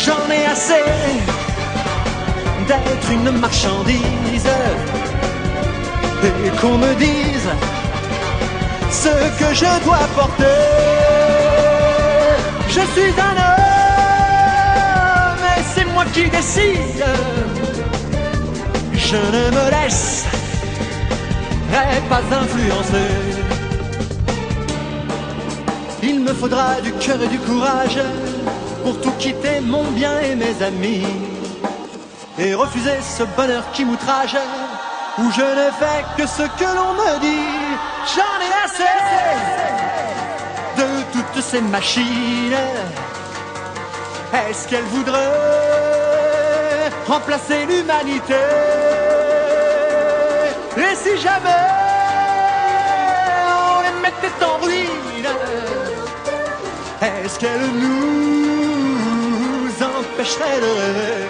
J'en ai assez d'être une marchandise et qu'on me dise ce que je dois porter. Je suis un homme et c'est moi qui décide. Je ne me laisserai pas influencer. Il me faudra du cœur et du courage pour tout quitter, mon bien et mes amis, et refuser ce bonheur qui m'outrage, où je ne fais que ce que l'on me dit. J'en ai assez de toutes ces machines. Est-ce qu'elles voudraient remplacer l'humanité? Et si jamais on les mettait en ruine, est-ce qu'elles nous empêcherait de rêver?